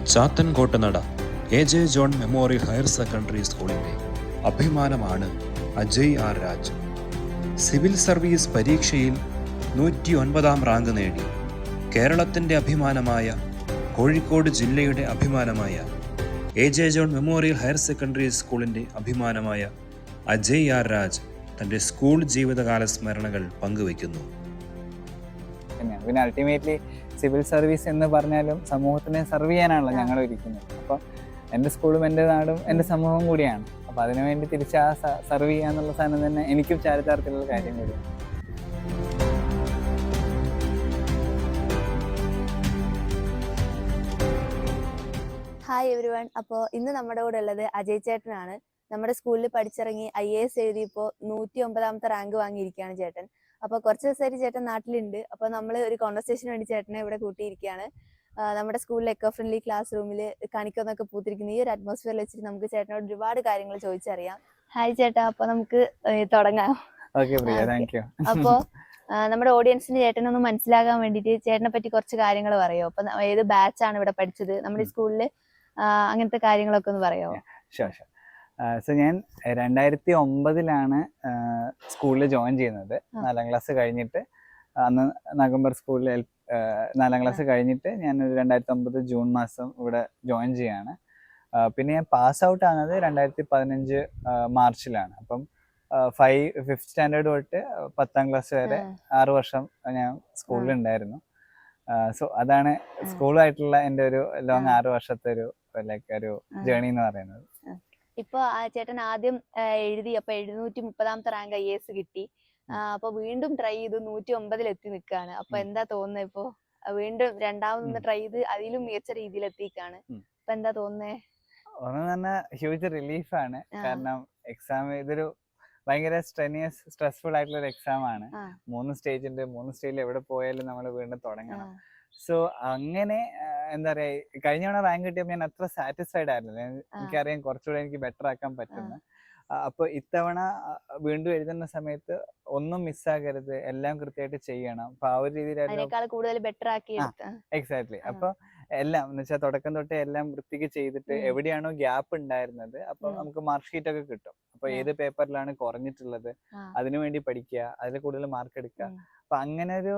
Chathankottunada AJ John memorial higher secondary സ്കൂളിൻ്റെ അഭിമാനമാണ് Ajay R Raj. Civil service പരീക്ഷയിൽ 109 റാങ്ക് നേടി കേരളത്തിൻ്റെ അഭിമാനമായ, കോഴിക്കോട് ജില്ലയുടെ അഭിമാനമായ AJ John memorial higher secondary സ്കൂളിൻ്റെ അഭിമാനമായ അജയ് ആർ രാജ് തൻ്റെ സ്കൂൾ ജീവിതകാല സ്മരണകൾ പങ്കുവയ്ക്കുന്നു. പിന്നെ അൾട്ടിമേറ്റ്ലി സിവിൽ സർവീസ് എന്ന് പറഞ്ഞാലും സമൂഹത്തിനെ സർവ് ചെയ്യാനാണല്ലോ ഞങ്ങൾ ഇരിക്കുന്നത്. അപ്പം എൻ്റെ സ്കൂളും എൻ്റെ നാടും എൻ്റെ സമൂഹവും കൂടിയാണ്. അപ്പം അതിനുവേണ്ടി തിരിച്ച് ആ സർവ് ചെയ്യാന്നുള്ള സാധനം തന്നെ എനിക്കും ചാരിതാർത്ഥ്യമുള്ള കാര്യം കൂടിയാണ്. Hi every one. അപ്പോൾ ഇന്ന് നമ്മുടെ കൂടെ ഉള്ളത് അജയ് ചേട്ടനാണ്. നമ്മുടെ സ്കൂളിൽ പഠിച്ചിറങ്ങി IAS എഴുതിയപ്പോൾ 109ാമത്തെ റാങ്ക് വാങ്ങിയിരിക്കുകയാണ് ചേട്ടൻ. അപ്പോൾ കുറച്ച് ദിവസമായിട്ട് ചേട്ടൻ നാട്ടിലുണ്ട്. അപ്പോൾ നമ്മൾ ഒരു കോൺവെർസേഷന് വേണ്ടി ചേട്ടനെ ഇവിടെ കൂട്ടിയിരിക്കുകയാണ്. നമ്മുടെ സ്കൂളിൽ എക്കോ ഫ്രണ്ട്ലി ക്ലാസ് റൂമിൽ കണിക്കൊന്നൊക്കെ പൂത്തിരിക്കുന്ന ഈ ഒരു അറ്റ്മോസ്ഫിയറിൽ വെച്ചിട്ട് നമുക്ക് ചേട്ടനോട് ഒരുപാട് കാര്യങ്ങൾ ചോദിച്ചറിയാം. ഹായ് ചേട്ടാ, അപ്പോൾ നമുക്ക് തുടങ്ങാം. അപ്പോൾ നമ്മുടെ ഓഡിയൻസിന് ചേട്ടനൊന്ന് മനസ്സിലാകാൻ വേണ്ടിയിട്ട് ചേട്ടനെ പറ്റി കുറച്ച് കാര്യങ്ങൾ പറയോ? അപ്പൊ ഏത് ബാച്ചാണ് ഇവിടെ പഠിച്ചത്, നമ്മുടെ സ്കൂളിൽ അങ്ങനത്തെ കാര്യങ്ങളൊക്കെ ഒന്ന് പറയാമോ? സോ ഞാൻ 2009 സ്കൂളിൽ ജോയിൻ ചെയ്യുന്നത്. 4ാം ക്ലാസ് കഴിഞ്ഞിട്ട്, അന്ന് നഗംബർ സ്കൂളിൽ 4ാം ക്ലാസ് കഴിഞ്ഞിട്ട് ഞാൻ 2009 ജൂൺ മാസം ഇവിടെ ജോയിൻ ചെയ്യാണ്. പിന്നെ ഞാൻ പാസ് ഔട്ട് ആകുന്നത് 2015 മാർച്ചിലാണ്. അപ്പം 5th സ്റ്റാൻഡേർഡ് തൊട്ട് 10ാം ക്ലാസ് വരെ 6 വർഷം ഞാൻ സ്കൂളിൽ ഉണ്ടായിരുന്നു. സോ അതാണ് സ്കൂളായിട്ടുള്ള എൻ്റെ ഒരു ലോങ് 6 വർഷത്തെ ഒരു ഒരു ജേർണി എന്ന് പറയുന്നത്. ഇപ്പൊ ചേട്ടൻ ആദ്യം എഴുതി, അപ്പൊ 730ാമത്തെ റാങ്ക് IAS കിട്ടി. അപ്പൊ വീണ്ടും ട്രൈ ചെയ്ത് 109 എത്തി നിൽക്കാണ്. അപ്പൊ എന്താ തോന്നുന്നത്? ഇപ്പൊ വീണ്ടും രണ്ടാമതൊന്ന് ട്രൈ ചെയ്ത് അതിലും മികച്ച രീതിയിൽ എത്തിക്കാണ്. അപ്പൊ എന്താ തോന്നുന്നേ? ഒന്ന് തന്നെ ഹ്യൂജ് റിലീഫാണ്. കാരണം എക്സാം ഇതൊരു ഭയങ്കര സ്ട്രെസ്ഫുൾ ആയിട്ടുള്ള ഒരു എക്സാം ആണ്. 3 സ്റ്റേജ് ഉണ്ട്. 3 സ്റ്റേജിൽ എവിടെ പോയാലും നമ്മൾ വീണ്ടും തുടങ്ങണം. സോ അങ്ങനെ എന്താ പറയാ, കഴിഞ്ഞ തവണ റാങ്ക് കിട്ടിയപ്പോൾ ഞാൻ അത്ര സാറ്റിസ്ഫൈഡ് ആയിരുന്നില്ല. എനിക്കറിയാം കുറച്ചുകൂടെ എനിക്ക് ബെറ്റർ ആക്കാൻ പറ്റുന്നു. അപ്പൊ ഇത്തവണ വീണ്ടും എഴുതുന്ന സമയത്ത് ഒന്നും മിസ്സാകരുത്, എല്ലാം കൃത്യമായിട്ട് ചെയ്യണം. അപ്പൊ ആ ഒരു രീതിയിലായിരുന്നു. എക്സാക്ട്ലി. അപ്പൊ എല്ലാം എന്ന് വെച്ചാൽ തുടക്കം തൊട്ടേ എല്ലാം വൃത്തിക്ക് ചെയ്തിട്ട് എവിടെയാണോ ഗ്യാപ്പ് ഉണ്ടായിരുന്നത് അപ്പൊ നമുക്ക് മാർക്ക് ഷീറ്റ് ഒക്കെ കിട്ടും. അപ്പൊ ഏത് പേപ്പറിലാണ് കുറഞ്ഞിട്ടുള്ളത് അതിനുവേണ്ടി പഠിക്കുക, അതിൽ കൂടുതൽ മാർക്ക് എടുക്കുക. അപ്പൊ അങ്ങനെ ഒരു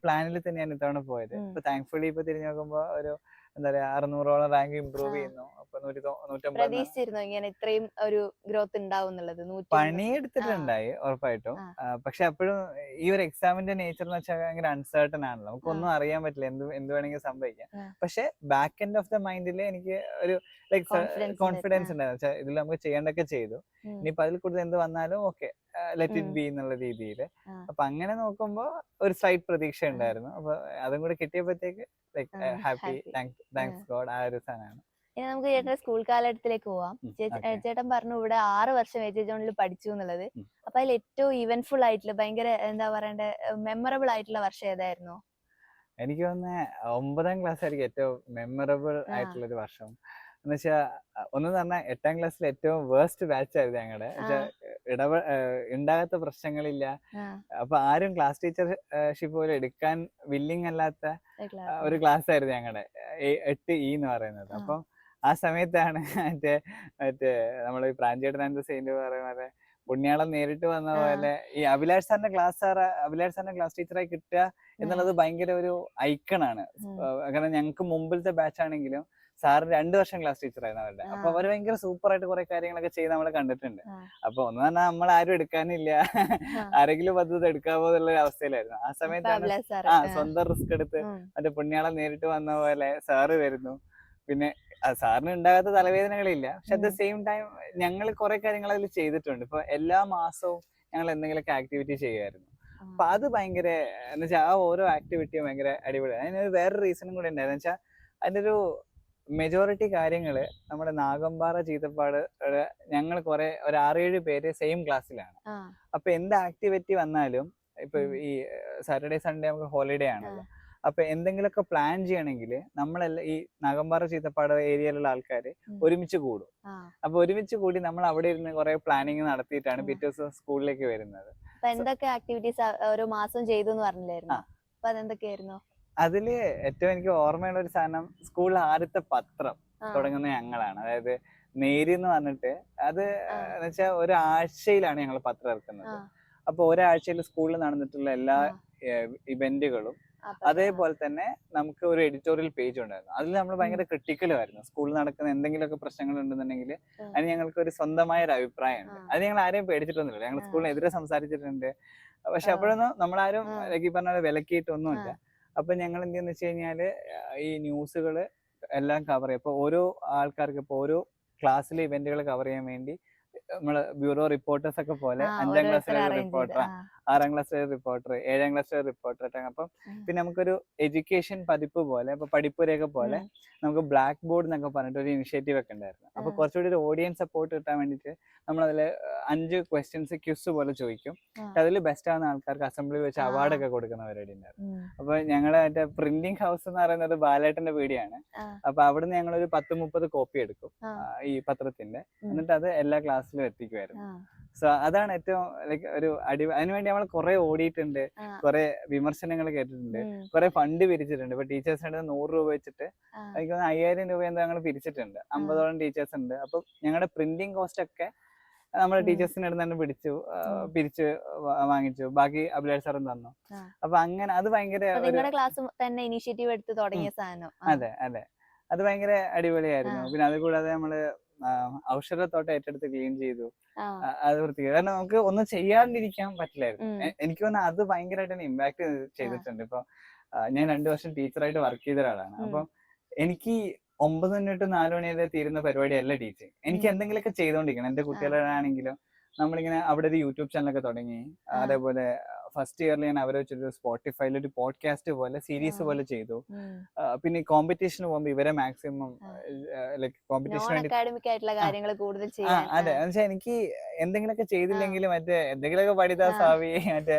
പ്ലാനിൽ തന്നെയാണ് ഇത്തവണ പോയത്. ഇപ്പൊ താങ്ക്ഫുള്ളി ഇപ്പൊ തിരിഞ്ഞു നോക്കുമ്പോ ഒരു എന്താ പറയാ 600ഓളം റാങ്ക് ഇമ്പ്രൂവ് ചെയ്യുന്നു. അപ്പൊ 150 ഇങ്ങനെ ഇത്രയും ഒരു ഗ്രോത്ത് ഉണ്ടാവും. പണിയെടുത്തിട്ടുണ്ടായി ഉറപ്പായിട്ടും. പക്ഷെ അപ്പോഴും ഈ ഒരു എക്സാമിന്റെ നേച്ചർ എന്ന് വെച്ചാൽ ഭയങ്കര അൺസർട്ടൺ ആണല്ലോ. നമുക്കൊന്നും അറിയാൻ പറ്റില്ല, എന്ത് വേണമെങ്കിൽ സംഭവിക്കാം. പക്ഷെ ബാക്ക് എൻഡ് ഓഫ് ദ മൈൻഡില് എനിക്ക് ഒരു കോൺഫിഡൻസ് ഉണ്ടായിരുന്നു. വെച്ചാൽ ഇതിൽ നമുക്ക് ചെയ്യേണ്ടൊക്കെ ചെയ്തു. ഇനിയിപ്പോ അതിൽ കൂടുതൽ എന്ത് വന്നാലും ഓക്കെ, ലെറ്റ് ഇറ്റ് ബി എന്നുള്ള രീതിയിൽ. അപ്പൊ അങ്ങനെ നോക്കുമ്പോ ഒരു സ്ലൈറ്റ് പ്രതീക്ഷ ഉണ്ടായിരുന്നു. അപ്പൊ അതും കൂടെ കിട്ടിയപ്പോഴത്തേക്ക് ഹാപ്പി, താങ്ക്സ് ഗോഡ്. ആ ഒരു സാധനമാണ്. ഇനി നമുക്ക് ചേട്ടന്റെ സ്കൂൾ കാലഘട്ടത്തിലേക്ക് പോവാം. ചേട്ടൻ പറഞ്ഞു ഇവിടെ 6 വർഷം AJ ജോണിൽ പഠിച്ചു എന്നുള്ളത്. അപ്പൊ അതിൽ ഏറ്റവും ഇവന്റ്ഫുൾ ആയിട്ടുള്ള, ഭയങ്കര എന്താ പറയണ്ടേ, മെമ്മറബിൾ ആയിട്ടുള്ള വർഷം ഏതായിരുന്നു? എനിക്ക് തോന്നുന്നത് 9ാം ക്ലാസ് ആയിരിക്കും ഏറ്റവും മെമ്മറബിൾ ആയിട്ടുള്ള ഒരു വർഷം. എന്ന് വെച്ചാ ഒന്ന് പറഞ്ഞാൽ 8ാം ക്ലാസ്സിൽ ഏറ്റവും വേർസ്റ്റ് ബാച്ച് ആയിരുന്നു ഞങ്ങളുടെ. ഉണ്ടാകാത്ത പ്രശ്നങ്ങളില്ല. അപ്പൊ ആരും ക്ലാസ് ടീച്ചർഷിപ്പ് പോലും എടുക്കാൻ വില്ലിങ് അല്ലാത്ത ഒരു ക്ലാസ് ആയിരുന്നു ഞങ്ങളുടെ 8E എന്ന് പറയുന്നത്. അപ്പം ആ സമയത്താണ് മറ്റേ നമ്മൾ ഈ പ്രാഞ്ചേട്ടൻ സെയിന്റ് പറയുന്ന പുണ്യാളം നേരിട്ട് വന്ന പോലെ ഈ അഭിലാഷ് സാറിന്റെ ക്ലാസ് ടീച്ചറായി കിട്ടുക എന്നുള്ളത് ഭയങ്കര ഒരു ഐക്കണാണ്. കാരണം ഞങ്ങൾക്ക് മുമ്പിലത്തെ ബാച്ച് ആണെങ്കിലും സാറ് 2 വർഷം ക്ലാസ് ടീച്ചറായിരുന്നു അവരുടെ. അപ്പൊ അവര് ഭയങ്കര സൂപ്പർ ആയിട്ട് കുറെ കാര്യങ്ങളൊക്കെ ചെയ്ത് നമ്മളെ കണ്ടിട്ടുണ്ട്. അപ്പൊ ഒന്ന് പറഞ്ഞാൽ നമ്മൾ ആരും എടുക്കാനില്ല, ആരെങ്കിലും പദ്ധതി എടുക്കാമോ എന്നുള്ള അവസ്ഥയിലായിരുന്നു. ആ സമയത്താണ് സ്വന്തം റിസ്ക് എടുത്ത് മറ്റേ പുണ്യാളം നേരിട്ട് വന്ന പോലെ സാറ് വരുന്നു. പിന്നെ സാറിന് ഉണ്ടാകാത്ത തലവേദനകളില്ല. പക്ഷെ അറ്റ് ദ സെയിം ടൈം ഞങ്ങൾ കുറെ കാര്യങ്ങൾ അതിൽ ചെയ്തിട്ടുണ്ട്. ഇപ്പൊ എല്ലാ മാസവും ഞങ്ങൾ എന്തെങ്കിലുമൊക്കെ ആക്ടിവിറ്റി ചെയ്യുമായിരുന്നു. അപ്പൊ അത് ഭയങ്കര എന്ന് വെച്ചാൽ ആ ഓരോ ആക്ടിവിറ്റിയും ഭയങ്കര അടിപൊളിയാണ്. അതിന് വേറൊരു റീസണും കൂടെ ഉണ്ടായിരുന്നു. വെച്ചാൽ അതിന്റെ ഒരു മെജോറിറ്റി കാര്യങ്ങള് നമ്മുടെ നാഗമ്പാറ ചീത്തപ്പാട് ഞങ്ങൾ കുറെ ഒരു 6-7 പേര് സെയിം ക്ലാസ്സിലാണ്. അപ്പൊ എന്ത് ആക്ടിവിറ്റി വന്നാലും ഇപ്പൊ ഈ സാറ്റർഡേ സൺഡേ നമുക്ക് ഹോളിഡേ ആണല്ലോ. അപ്പൊ എന്തെങ്കിലുമൊക്കെ പ്ലാൻ ചെയ്യണമെങ്കിൽ നമ്മളെല്ലാം ഈ നാഗമ്പാറ ചീത്തപ്പാട് ഏരിയയിലുള്ള ആൾക്കാർ ഒരുമിച്ച് കൂടും. അപ്പൊ ഒരുമിച്ച് കൂടി നമ്മൾ അവിടെ ഇരുന്ന് കുറെ പ്ലാനിങ് നടത്തിയിട്ടാണ് പിറ്റേ ദിവസം സ്കൂളിലേക്ക് വരുന്നത്. എന്തൊക്കെ ആക്ടിവിറ്റീസ് ഓരോ മാസം ചെയ്തു എന്ന് പറഞ്ഞില്ലായിരുന്നു? അപ്പൊ അതെന്തൊക്കെയായിരുന്നു? അതില് ഏറ്റവും എനിക്ക് ഓർമ്മയുള്ള ഒരു സാധനം, സ്കൂളിൽ ആദ്യത്തെ പത്രം തുടങ്ങുന്ന ഞങ്ങളാണ്. അതായത് നേരി എന്ന് പറഞ്ഞിട്ട്, അത് എന്ന് വെച്ചാൽ ഒരാഴ്ചയിലാണ് ഞങ്ങൾ പത്രം ഇറക്കുന്നത്. അപ്പൊ ഒരാഴ്ചയിൽ സ്കൂളിൽ നടന്നിട്ടുള്ള എല്ലാ ഇവന്റുകളും, അതേപോലെ തന്നെ നമുക്ക് ഒരു എഡിറ്റോറിയൽ പേജ് ഉണ്ടായിരുന്നു. അതിൽ നമ്മൾ ഭയങ്കര ക്രിട്ടിക്കലുമായിരുന്നു. സ്കൂളിൽ നടക്കുന്ന എന്തെങ്കിലുമൊക്കെ പ്രശ്നങ്ങൾ ഉണ്ടെന്നുണ്ടെങ്കിൽ അതിന് ഞങ്ങൾക്ക് ഒരു സ്വന്തമായ ഒരു അഭിപ്രായമുണ്ട്. അത് ഞങ്ങൾ ആരെയും പേടിച്ചിട്ടൊന്നുമില്ല. ഞങ്ങൾ സ്കൂളിനെതിരെ സംസാരിച്ചിട്ടുണ്ട്. പക്ഷെ അപ്പോഴൊന്നും നമ്മളാരും ഈ പറഞ്ഞ വിലക്കിയിട്ടൊന്നുമില്ല. അപ്പൊ ഞങ്ങൾ എന്ത് ചെയ്യുന്ന വെച്ച് കഴിഞ്ഞാല് ഈ ന്യൂസുകള് എല്ലാം കവർ ചെയ്യും. ഇപ്പൊ ഓരോ ആൾക്കാർക്ക് ഇപ്പൊ ഓരോ ക്ലാസ്സിലെ ഇവന്റുകൾ കവർ ചെയ്യാൻ വേണ്ടി നമ്മള് ബ്യൂറോ റിപ്പോർട്ടേഴ്സ് ഒക്കെ പോലെ 5ാം ക്ലാസ്സിലെ റിപ്പോർട്ടർ, 6ാം ക്ലാസ്സിലെ റിപ്പോർട്ടർ, 7ാം ക്ലാസ്സിലെ റിപ്പോർട്ടർ. അപ്പം പിന്നെ നമുക്കൊരു എഡ്യൂക്കേഷൻ പതിപ്പ് പോലെ, ഇപ്പൊ പഠിപ്പുരയൊക്കെ പോലെ നമുക്ക് ബ്ലാക്ക് ബോർഡ് എന്നൊക്കെ പറഞ്ഞിട്ട് ഒരു ഇനിഷ്യേറ്റീവ് ഒക്കെ ഉണ്ടായിരുന്നു. അപ്പൊ കുറച്ചുകൂടി ഒരു ഓഡിയൻസ് സപ്പോർട്ട് കിട്ടാൻ വേണ്ടിയിട്ട് നമ്മളതില് 5 ക്വസ്റ്റ്യൻസ് ക്യൂസ് പോലെ ചോദിക്കും. അതിൽ ബെസ്റ്റ് ആവുന്ന ആൾക്കാർക്ക് അസംബ്ലി വെച്ച് അവാർഡ് ഒക്കെ കൊടുക്കുന്ന പരിപാടി ഉണ്ടായിരുന്നു. അപ്പൊ ഞങ്ങള് മറ്റേ പ്രിന്റിംഗ് ഹൗസ് എന്ന് പറയുന്നത് ബാലേട്ടന്റെ പീടിയാണ്. അപ്പൊ അവിടുന്ന് ഞങ്ങളൊരു 10-30 കോപ്പി എടുക്കും ഈ പത്രത്തിന്റെ. എന്നിട്ട് അത് എല്ലാ ക്ലാസ്സിലും എത്തിക്കുമായിരുന്നു. സോ അതാണ് ഏറ്റവും ലൈക്ക് ഒരു അതിനുവേണ്ടി നമ്മൾ കുറെ ഓടിയിട്ടുണ്ട്, കുറെ വിമർശനങ്ങൾ കേട്ടിട്ടുണ്ട്, കുറെ ഫണ്ട് പിരിച്ചിട്ടുണ്ട്. ഇപ്പൊ ടീച്ചേഴ്സിന്റെ 100 രൂപ വെച്ചിട്ട് എനിക്ക് 5000 രൂപ എന്താ ഞങ്ങൾ പിരിച്ചിട്ടുണ്ട്. 50ഓളം ടീച്ചേഴ്സ് ഉണ്ട്. അപ്പൊ ഞങ്ങളുടെ പ്രിന്റിംഗ് കോസ്റ്റ് ഒക്കെ നമ്മുടെ ടീച്ചേഴ്സിന്റെ അടുത്ത് തന്നെ പിരിച്ച് വാങ്ങിച്ചു. ബാക്കി അഭിലാഷ് സാറും തന്നു. അപ്പൊ അങ്ങനെ അത് ഭയങ്കര ഇനിഷ്യേറ്റീവ് എടുത്ത് തുടങ്ങിയ സാധനം. അതെ അതെ, അത് ഭയങ്കര അടിപൊളിയായിരുന്നു. പിന്നെ അത് കൂടാതെ നമ്മള് ഔഷധത്തോട്ടം ഏറ്റെടുത്ത് ക്ലീൻ ചെയ്തു. അത് വൃത്തിയായി. കാരണം നമുക്ക് ഒന്നും ചെയ്യാണ്ടിരിക്കാൻ പറ്റില്ലായിരുന്നു. എനിക്ക് തോന്നുന്നു അത് ഭയങ്കരമായിട്ട് ഇമ്പാക്ട് ചെയ്തിട്ടുണ്ട്. ഇപ്പൊ ഞാൻ 2 വർഷം ടീച്ചറായിട്ട് വർക്ക് ചെയ്ത ഒരാളാണ്. അപ്പൊ എനിക്ക് 9 മണി തൊട്ട് 4 മണി വരെ തീരുന്ന പരിപാടിയല്ല ടീച്ചിങ്. എനിക്ക് എന്തെങ്കിലുമൊക്കെ ചെയ്തോണ്ടിരിക്കണം. എന്റെ കുട്ടികളാണെങ്കിലും നമ്മളിങ്ങനെ അവിടെ ഒരു യൂട്യൂബ് ചാനലൊക്കെ തുടങ്ങി. അതേപോലെ ഫസ്റ്റ് ഇയറിൽ ഞാൻ അവരെ വെച്ചൊരു സ്പോട്ടിഫൈയിൽ ഒരു പോഡ്കാസ്റ്റ് പോലെ സീരീസ് പോലെ ചെയ്തു. പിന്നെ കോമ്പറ്റീഷന് പോകുമ്പോ ഇവരെ മാക്സിമം ലൈക് കോമ്പറ്റീഷന് വേണ്ടി അതെ, എന്നുവെച്ചാൽ എനിക്ക് എന്തെങ്കിലുമൊക്കെ ചെയ്തില്ലെങ്കിൽ മറ്റേ എന്തെങ്കിലുമൊക്കെ പഠിതാ സാവി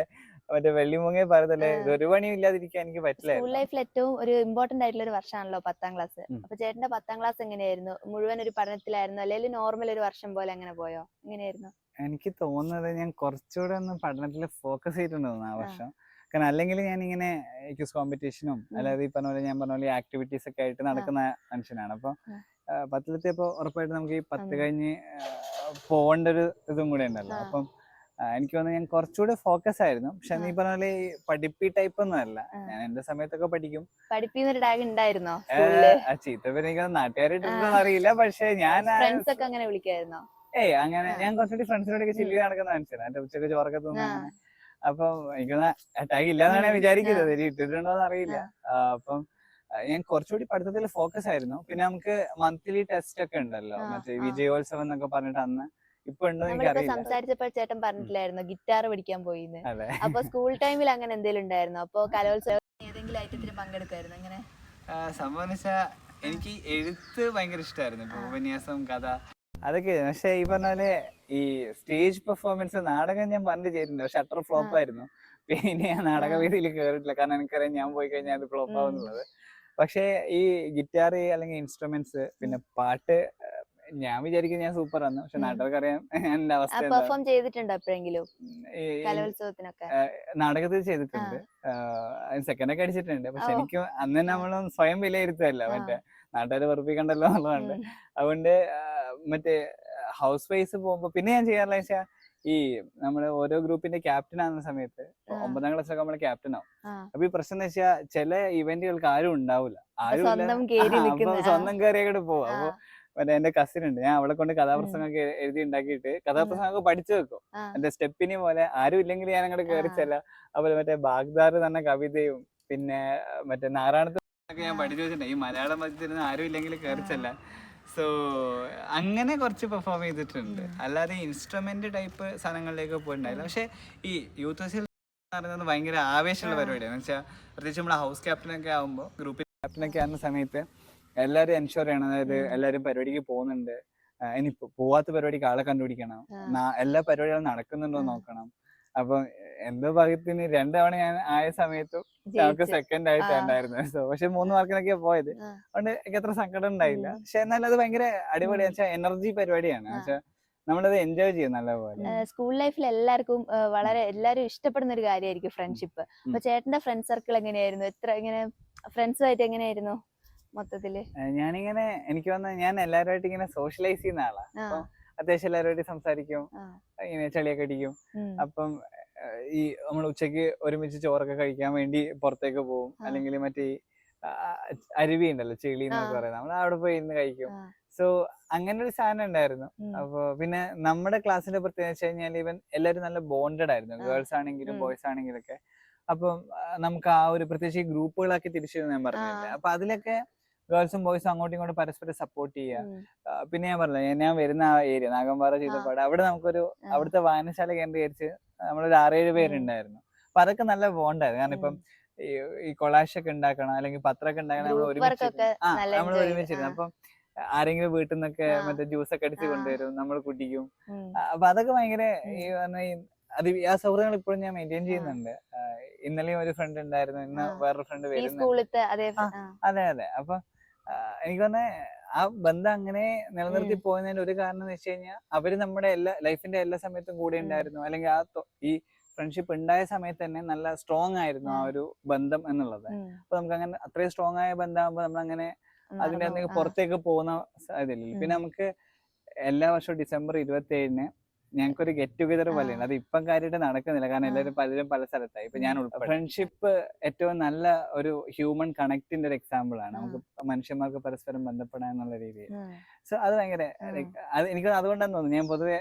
മറ്റേ വെള്ളിമുങ്ങ പറഞ്ഞല്ലേ, ഒരു പണിയും ഇല്ലാതിരിക്കാൻ എനിക്ക് പറ്റില്ല. സ്കൂൾ ലൈഫിൽ ഏറ്റവും ഒരു ഇമ്പോർട്ടന്റ് ആയിട്ടുള്ള ഒരു വർഷമാണല്ലോ 10ാം ക്ലാസ്. അപ്പൊ ചേട്ടന്റെ 10ാം ക്ലാസ് എങ്ങനെയായിരുന്നു? മുഴുവൻ ഒരു പഠനത്തിലായിരുന്നു, അല്ലെങ്കിൽ നോർമൽ ഒരു വർഷം പോലെ അങ്ങനെ പോയോ? എങ്ങനെയായിരുന്നു? എനിക്ക് തോന്നുന്നത് ഞാൻ കുറച്ചുകൂടെ ഒന്ന് പഠനത്തിൽ ഫോക്കസ് ചെയ്തിട്ടുണ്ടോ ആ വർഷം. കാരണം അല്ലെങ്കിൽ ഞാൻ ഇങ്ങനെ ക്വിസ് കോമ്പറ്റീഷനും അല്ലാതെ ഈ പറഞ്ഞ പോലെ ഞാൻ പറഞ്ഞ പോലെ ആക്ടിവിറ്റീസ് ഒക്കെ ആയിട്ട് നടക്കുന്ന മനുഷ്യനാണ്. അപ്പൊ 10ലെത്തിയപ്പോ ഉറപ്പായിട്ട് നമുക്ക് ഈ 10 കഴിഞ്ഞ് പോകേണ്ട ഒരു ഇതും കൂടെ ഉണ്ടല്ലോ. അപ്പം എനിക്ക് തോന്നുന്നു ഞാൻ കുറച്ചുകൂടെ ഫോക്കസ് ആയിരുന്നു. പക്ഷെ നീ പറഞ്ഞ പോലെ ഈ പഠിപ്പി ടൈപ്പ് ഒന്നും അല്ല. ഞാൻ എന്റെ സമയത്തൊക്കെ പഠിക്കും. ചീത്ത പേര് എനിക്ക് നാട്ടുകാരായിട്ടൊന്നും അറിയില്ല. പക്ഷെ ഞാൻ അങ്ങനെ ഞാൻ കുറച്ചുകൂടി ഫ്രണ്ട്സിനോടൊക്കെ ചില്ലി നടക്കുന്ന മനുഷ്യനാണ്. എന്റെ ഉച്ചക്ക് ചോറൊക്കെ തിന്നാണ്. അപ്പം എനിക്കൊന്ന് അറ്റാക്ക് ഇല്ലാന്നാണ് ഞാൻ വിചാരിക്കുന്നത്. ഇട്ടിട്ടുണ്ടോന്ന് അറിയില്ല. അപ്പം ഞാൻ കുറച്ചുകൂടി പഠിത്തത്തിൽ ഫോക്കസ് ആയിരുന്നു. പിന്നെ നമുക്ക് മന്ത്ലി ടെസ്റ്റ് ഒക്കെ ഉണ്ടല്ലോ, മറ്റേ വിജയോത്സവം എന്നൊക്കെ പറഞ്ഞിട്ട് അന്ന്. ഇപ്പൊ ഉണ്ടോ എനിക്കറിയില്ല. സംസാരിച്ചപ്പോൾ ചേട്ടൻ പറഞ്ഞിട്ടില്ലായിരുന്നു ഗിറ്റാർ പഠിക്കാൻ പോയി. അപ്പൊ സ്കൂൾ ടൈമിൽ അങ്ങനെ എന്തെങ്കിലും ഉണ്ടായിരുന്നു? അപ്പൊ കലോത്സവം ഏതെങ്കിലും ഐറ്റത്തിൽ പങ്കെടുക്കായിരുന്നു? അങ്ങനെ സംഭവം വെച്ചാ എനിക്ക് എഴുത്ത് ഭയങ്കര ഇഷ്ടമായിരുന്നു. ഇപ്പൊ ഉപന്യാസം, കഥ, അതൊക്കെ. പക്ഷെ ഈ പറഞ്ഞ പോലെ ഈ സ്റ്റേജ് പെർഫോമൻസ്, നാടകം ഞാൻ പണ്ട് ചെയ്തിട്ടുണ്ട്. പക്ഷെ അത്ര ഫ്ലോപ്പ് ആയിരുന്നു. പിന്നെ ഞാൻ നാടകവേദിയിൽ കയറിയിട്ടില്ല. കാരണം എനിക്കറിയാം ഞാൻ പോയി കഴിഞ്ഞാൽ അത് ഫ്ലോപ്പ് ആവുന്നുള്ളത്. പക്ഷെ ഈ ഗിറ്റാർ അല്ലെങ്കിൽ ഇൻസ്ട്രുമെന്റ്സ് പിന്നെ പാട്ട് ഞാൻ വിചാരിക്കും ഞാൻ സൂപ്പർ ആണ്. പക്ഷെ നാട്ടുകാർക്ക് അറിയാം എന്റെ അവസ്ഥ. നാടകത്തിൽ ചെയ്തിട്ടുണ്ട്, സെക്കൻഡൊക്കെ അടിച്ചിട്ടുണ്ട്. പക്ഷെ എനിക്ക് അന്ന് നമ്മൾ സ്വയം വിലയിരുത്തല്ല, മറ്റേ നാട്ടുകാരെ വെറുപ്പിക്കണ്ടല്ലോ എന്നുള്ളതുകൊണ്ട്. അതുകൊണ്ട് മറ്റേ ഹൗസ് വൈസ് പോകുമ്പോ പിന്നെ ഞാൻ ചെയ്യാറില്ല. വെച്ചാൽ ഈ നമ്മള് ഓരോ ഗ്രൂപ്പിന്റെ ക്യാപ്റ്റൻ ആകുന്ന സമയത്ത് 9ാം ക്ലാസ്സിലൊക്കെ നമ്മള് ക്യാപ്റ്റൻ ആവും. അപ്പൊ ഈ പ്രശ്നം എന്ന് വെച്ചാൽ ചില ഇവന്റുകൾക്ക് ആരും ഉണ്ടാവില്ല, ആരും സ്വന്തം കയറിയൊക്കെ പോകും. അപ്പൊ മറ്റേ എന്റെ കസിൻ ഉണ്ട്, ഞാൻ അവളെ കൊണ്ട് കഥാപ്രസംഗമൊക്കെ എഴുതി ഉണ്ടാക്കിയിട്ട് കഥാപ്രസംഗമൊക്കെ പഠിച്ചു വെക്കും. എന്റെ സ്റ്റെപ്പിന് പോലെ ആരും ഇല്ലെങ്കിൽ ഞാൻ അങ്ങോട്ട് കയറിച്ചല്ല. അതുപോലെ മറ്റേ ബാഗ്ദാർ തന്നെ കവിതയും പിന്നെ മറ്റേ നാരായണത്തൊക്കെ ഞാൻ പഠിച്ചു വെച്ചിട്ടുണ്ട്. ഈ മലയാളം പഠിച്ചിരുന്ന ആരും ഇല്ലെങ്കിൽ കയറിച്ചല്ല. സോ അങ്ങനെ കുറച്ച് പെർഫോം ചെയ്തിട്ടുണ്ട്. അല്ലാതെ ഇൻസ്ട്രുമെന്റ് ടൈപ്പ് സാധനങ്ങളിലേക്ക് പോയിട്ടുണ്ടായില്ല. പക്ഷെ ഈ യൂത്ത് ഫെസ്റ്റിവൽ പറയുന്നത് ഭയങ്കര ആവേശമുള്ള പരിപാടിയാണ്. എന്ന് വെച്ചാൽ പ്രത്യേകിച്ച് നമ്മളെ ഹൗസ് ക്യാപ്റ്റനൊക്കെ ആകുമ്പോൾ, ഗ്രൂപ്പിൽ ക്യാപ്റ്റനൊക്കെ ആകുന്ന സമയത്ത് എല്ലാവരും എൻഷുർ ചെയ്യണം. അതായത് എല്ലാവരും പരിപാടിക്ക് പോകുന്നുണ്ട്, ഇനി പോവാത്ത പരിപാടിക്ക് ആളെ കണ്ടുപിടിക്കണം, എല്ലാ പരിപാടികളും നടക്കുന്നുണ്ടോ നോക്കണം. അപ്പൊ എന്തോ ഭാഗ്യത്തിന് 2 തവണ ഞാൻ ആയ സമയത്തും ഞങ്ങൾക്ക് സെക്കൻഡ് ആയിട്ടുണ്ടായിരുന്നു. പക്ഷെ 3 മാർക്കിനൊക്കെയാ പോയത്. അതുകൊണ്ട് എനിക്ക് അത്ര സങ്കടം ഉണ്ടായില്ല. പക്ഷെ എന്നാലും അത് ഭയങ്കര അടിപൊളിയാ വെച്ചാൽ എനർജി പരിപാടിയാണ്. വെച്ചാൽ നമ്മളത് എൻജോയ് ചെയ്യും നല്ലപോലെ. സ്കൂൾ ലൈഫിൽ എല്ലാവർക്കും എല്ലാരും ഇഷ്ടപ്പെടുന്ന ഒരു കാര്യമായിരിക്കും ഫ്രണ്ട്ഷിപ്പ്. അപ്പൊ ചേട്ടന്റെ ഫ്രണ്ട് സർക്കിൾ എങ്ങനെയായിരുന്നു? എത്ര ഇങ്ങനെ ഫ്രണ്ട്സുമായിട്ട് എങ്ങനെയായിരുന്നു മൊത്തത്തില്? ഞാനിങ്ങനെ എനിക്ക് ഞാൻ എല്ലാവരുമായിട്ട് ഇങ്ങനെ സോഷ്യലൈസ് ചെയ്യുന്ന ആളാ. അപ്പം അത്യാവശ്യം എല്ലാവരുമായിട്ട് സംസാരിക്കും, ഇങ്ങനെ ചളിയൊക്കെ അടിക്കും. അപ്പം ഈ നമ്മൾ ഉച്ചക്ക് ഒരുമിച്ച് ചോറൊക്കെ കഴിക്കാൻ വേണ്ടി പുറത്തേക്ക് പോകും. അല്ലെങ്കിൽ മറ്റേ അരുവി ഉണ്ടല്ലോ, ചെളി എന്നൊക്കെ പറയുന്നത്, നമ്മൾ അവിടെ പോയി ഇരുന്ന് കഴിക്കും. സോ അങ്ങനെ ഒരു സാധനം ഉണ്ടായിരുന്നു. അപ്പൊ പിന്നെ നമ്മുടെ ക്ലാസ്സിന്റെ പ്രത്യേകത വെച്ച് കഴിഞ്ഞാൽ ഇവൻ എല്ലാവരും നല്ല ബോണ്ടഡ് ആയിരുന്നു, ഗേൾസ് ആണെങ്കിലും ബോയ്സ് ആണെങ്കിലും ഒക്കെ. അപ്പം നമുക്ക് ആ ഒരു പ്രത്യേകിച്ച് ഗ്രൂപ്പുകളാക്കി തിരിച്ചു ഞാൻ പറഞ്ഞില്ലേ, അപ്പൊ അതിലൊക്കെ ഗേൾസും ബോയ്സും അങ്ങോട്ടും ഇങ്ങോട്ടും പരസ്പരം സപ്പോർട്ട് ചെയ്യുക. പിന്നെ ഞാൻ പറഞ്ഞില്ല, ഞാൻ വരുന്ന ആ ഏരിയ നാഗമ്പാറ ചെയ്തപ്പാട് അവിടെ നമുക്കൊരു അവിടുത്തെ വായനശാല കേന്ദ്രീകരിച്ച് നമ്മളൊരു 6-7 പേരുണ്ടായിരുന്നു. അപ്പൊ അതൊക്കെ നല്ല ബോണ്ടായിരുന്നു. കാരണം ഇപ്പം ഈ കൊളാഷ് ഒക്കെ ഉണ്ടാക്കണം അല്ലെങ്കിൽ പത്രമൊക്കെ ഉണ്ടാക്കണം, നമ്മൾ ഒരുമിച്ചിരുന്നു. അപ്പം ആരെങ്കിലും വീട്ടിൽ നിന്നൊക്കെ മറ്റേ ജ്യൂസൊക്കെ അടിച്ച് കൊണ്ടുവരും, നമ്മൾ കുടിക്കും. അപ്പൊ അതൊക്കെ ഭയങ്കര ഈ പറഞ്ഞ ആ സൗഹൃദങ്ങൾ ഇപ്പോഴും ഞാൻ മെയിൻറ്റെയിൻ ചെയ്യുന്നുണ്ട്. ഇന്നലെയും ഒരു ഫ്രണ്ട് ഉണ്ടായിരുന്നു, ഇന്ന് വേറൊരു ഫ്രണ്ട് വരുന്നുണ്ട്. അതെ അതെ. അപ്പൊ എനിക്ക് തന്നെ ആ ബന്ധം അങ്ങനെ നിലനിർത്തി പോകുന്നതിന്റെ ഒരു കാരണം എന്ന് വെച്ച് കഴിഞ്ഞാൽ അവര് നമ്മുടെ ലൈഫിന്റെ എല്ലാ സമയത്തും കൂടെ ഉണ്ടായിരുന്നു. അല്ലെങ്കിൽ ഈ ഫ്രണ്ട്ഷിപ്പ് ഉണ്ടായ സമയത്ത് തന്നെ നല്ല സ്ട്രോങ് ആയിരുന്നു ആ ഒരു ബന്ധം എന്നുള്ളത്. അപ്പൊ നമുക്ക് അങ്ങനെ അത്രയും സ്ട്രോങ് ആയ ബന്ധമാകുമ്പോൾ നമ്മൾ അങ്ങനെ അതിന്റെ എന്തെങ്കിലും പുറത്തേക്ക് പോകുന്ന സാധ്യതയില്ല. പിന്നെ നമുക്ക് എല്ലാ വർഷവും ഡിസംബർ 27-ന് ഞങ്ങൾക്കൊരു ഗെറ്റ് ടുഗദർ പോലെയുണ്ട്. അത് ഇപ്പം കാര്യമായിട്ട് നടക്കുന്നില്ല, കാരണം എല്ലാവരും പലരും പല സ്ഥലത്തായി. ഇപ്പൊ ഞാൻ ഉൾപ്പെടെ. ഫ്രണ്ട്ഷിപ്പ് ഏറ്റവും നല്ല ഒരു ഹ്യൂമൻ കണക്റ്റിന്റെ ഒരു എക്സാമ്പിൾ ആണ്, നമുക്ക് മനുഷ്യന്മാർക്ക് പരസ്പരം ബന്ധപ്പെടാൻ എന്നുള്ള രീതിയിൽ. സോ അത് ഭയങ്കര അത് എനിക്ക് അതുകൊണ്ടാന്ന് തോന്നുന്നു, ഞാൻ പൊതുവെ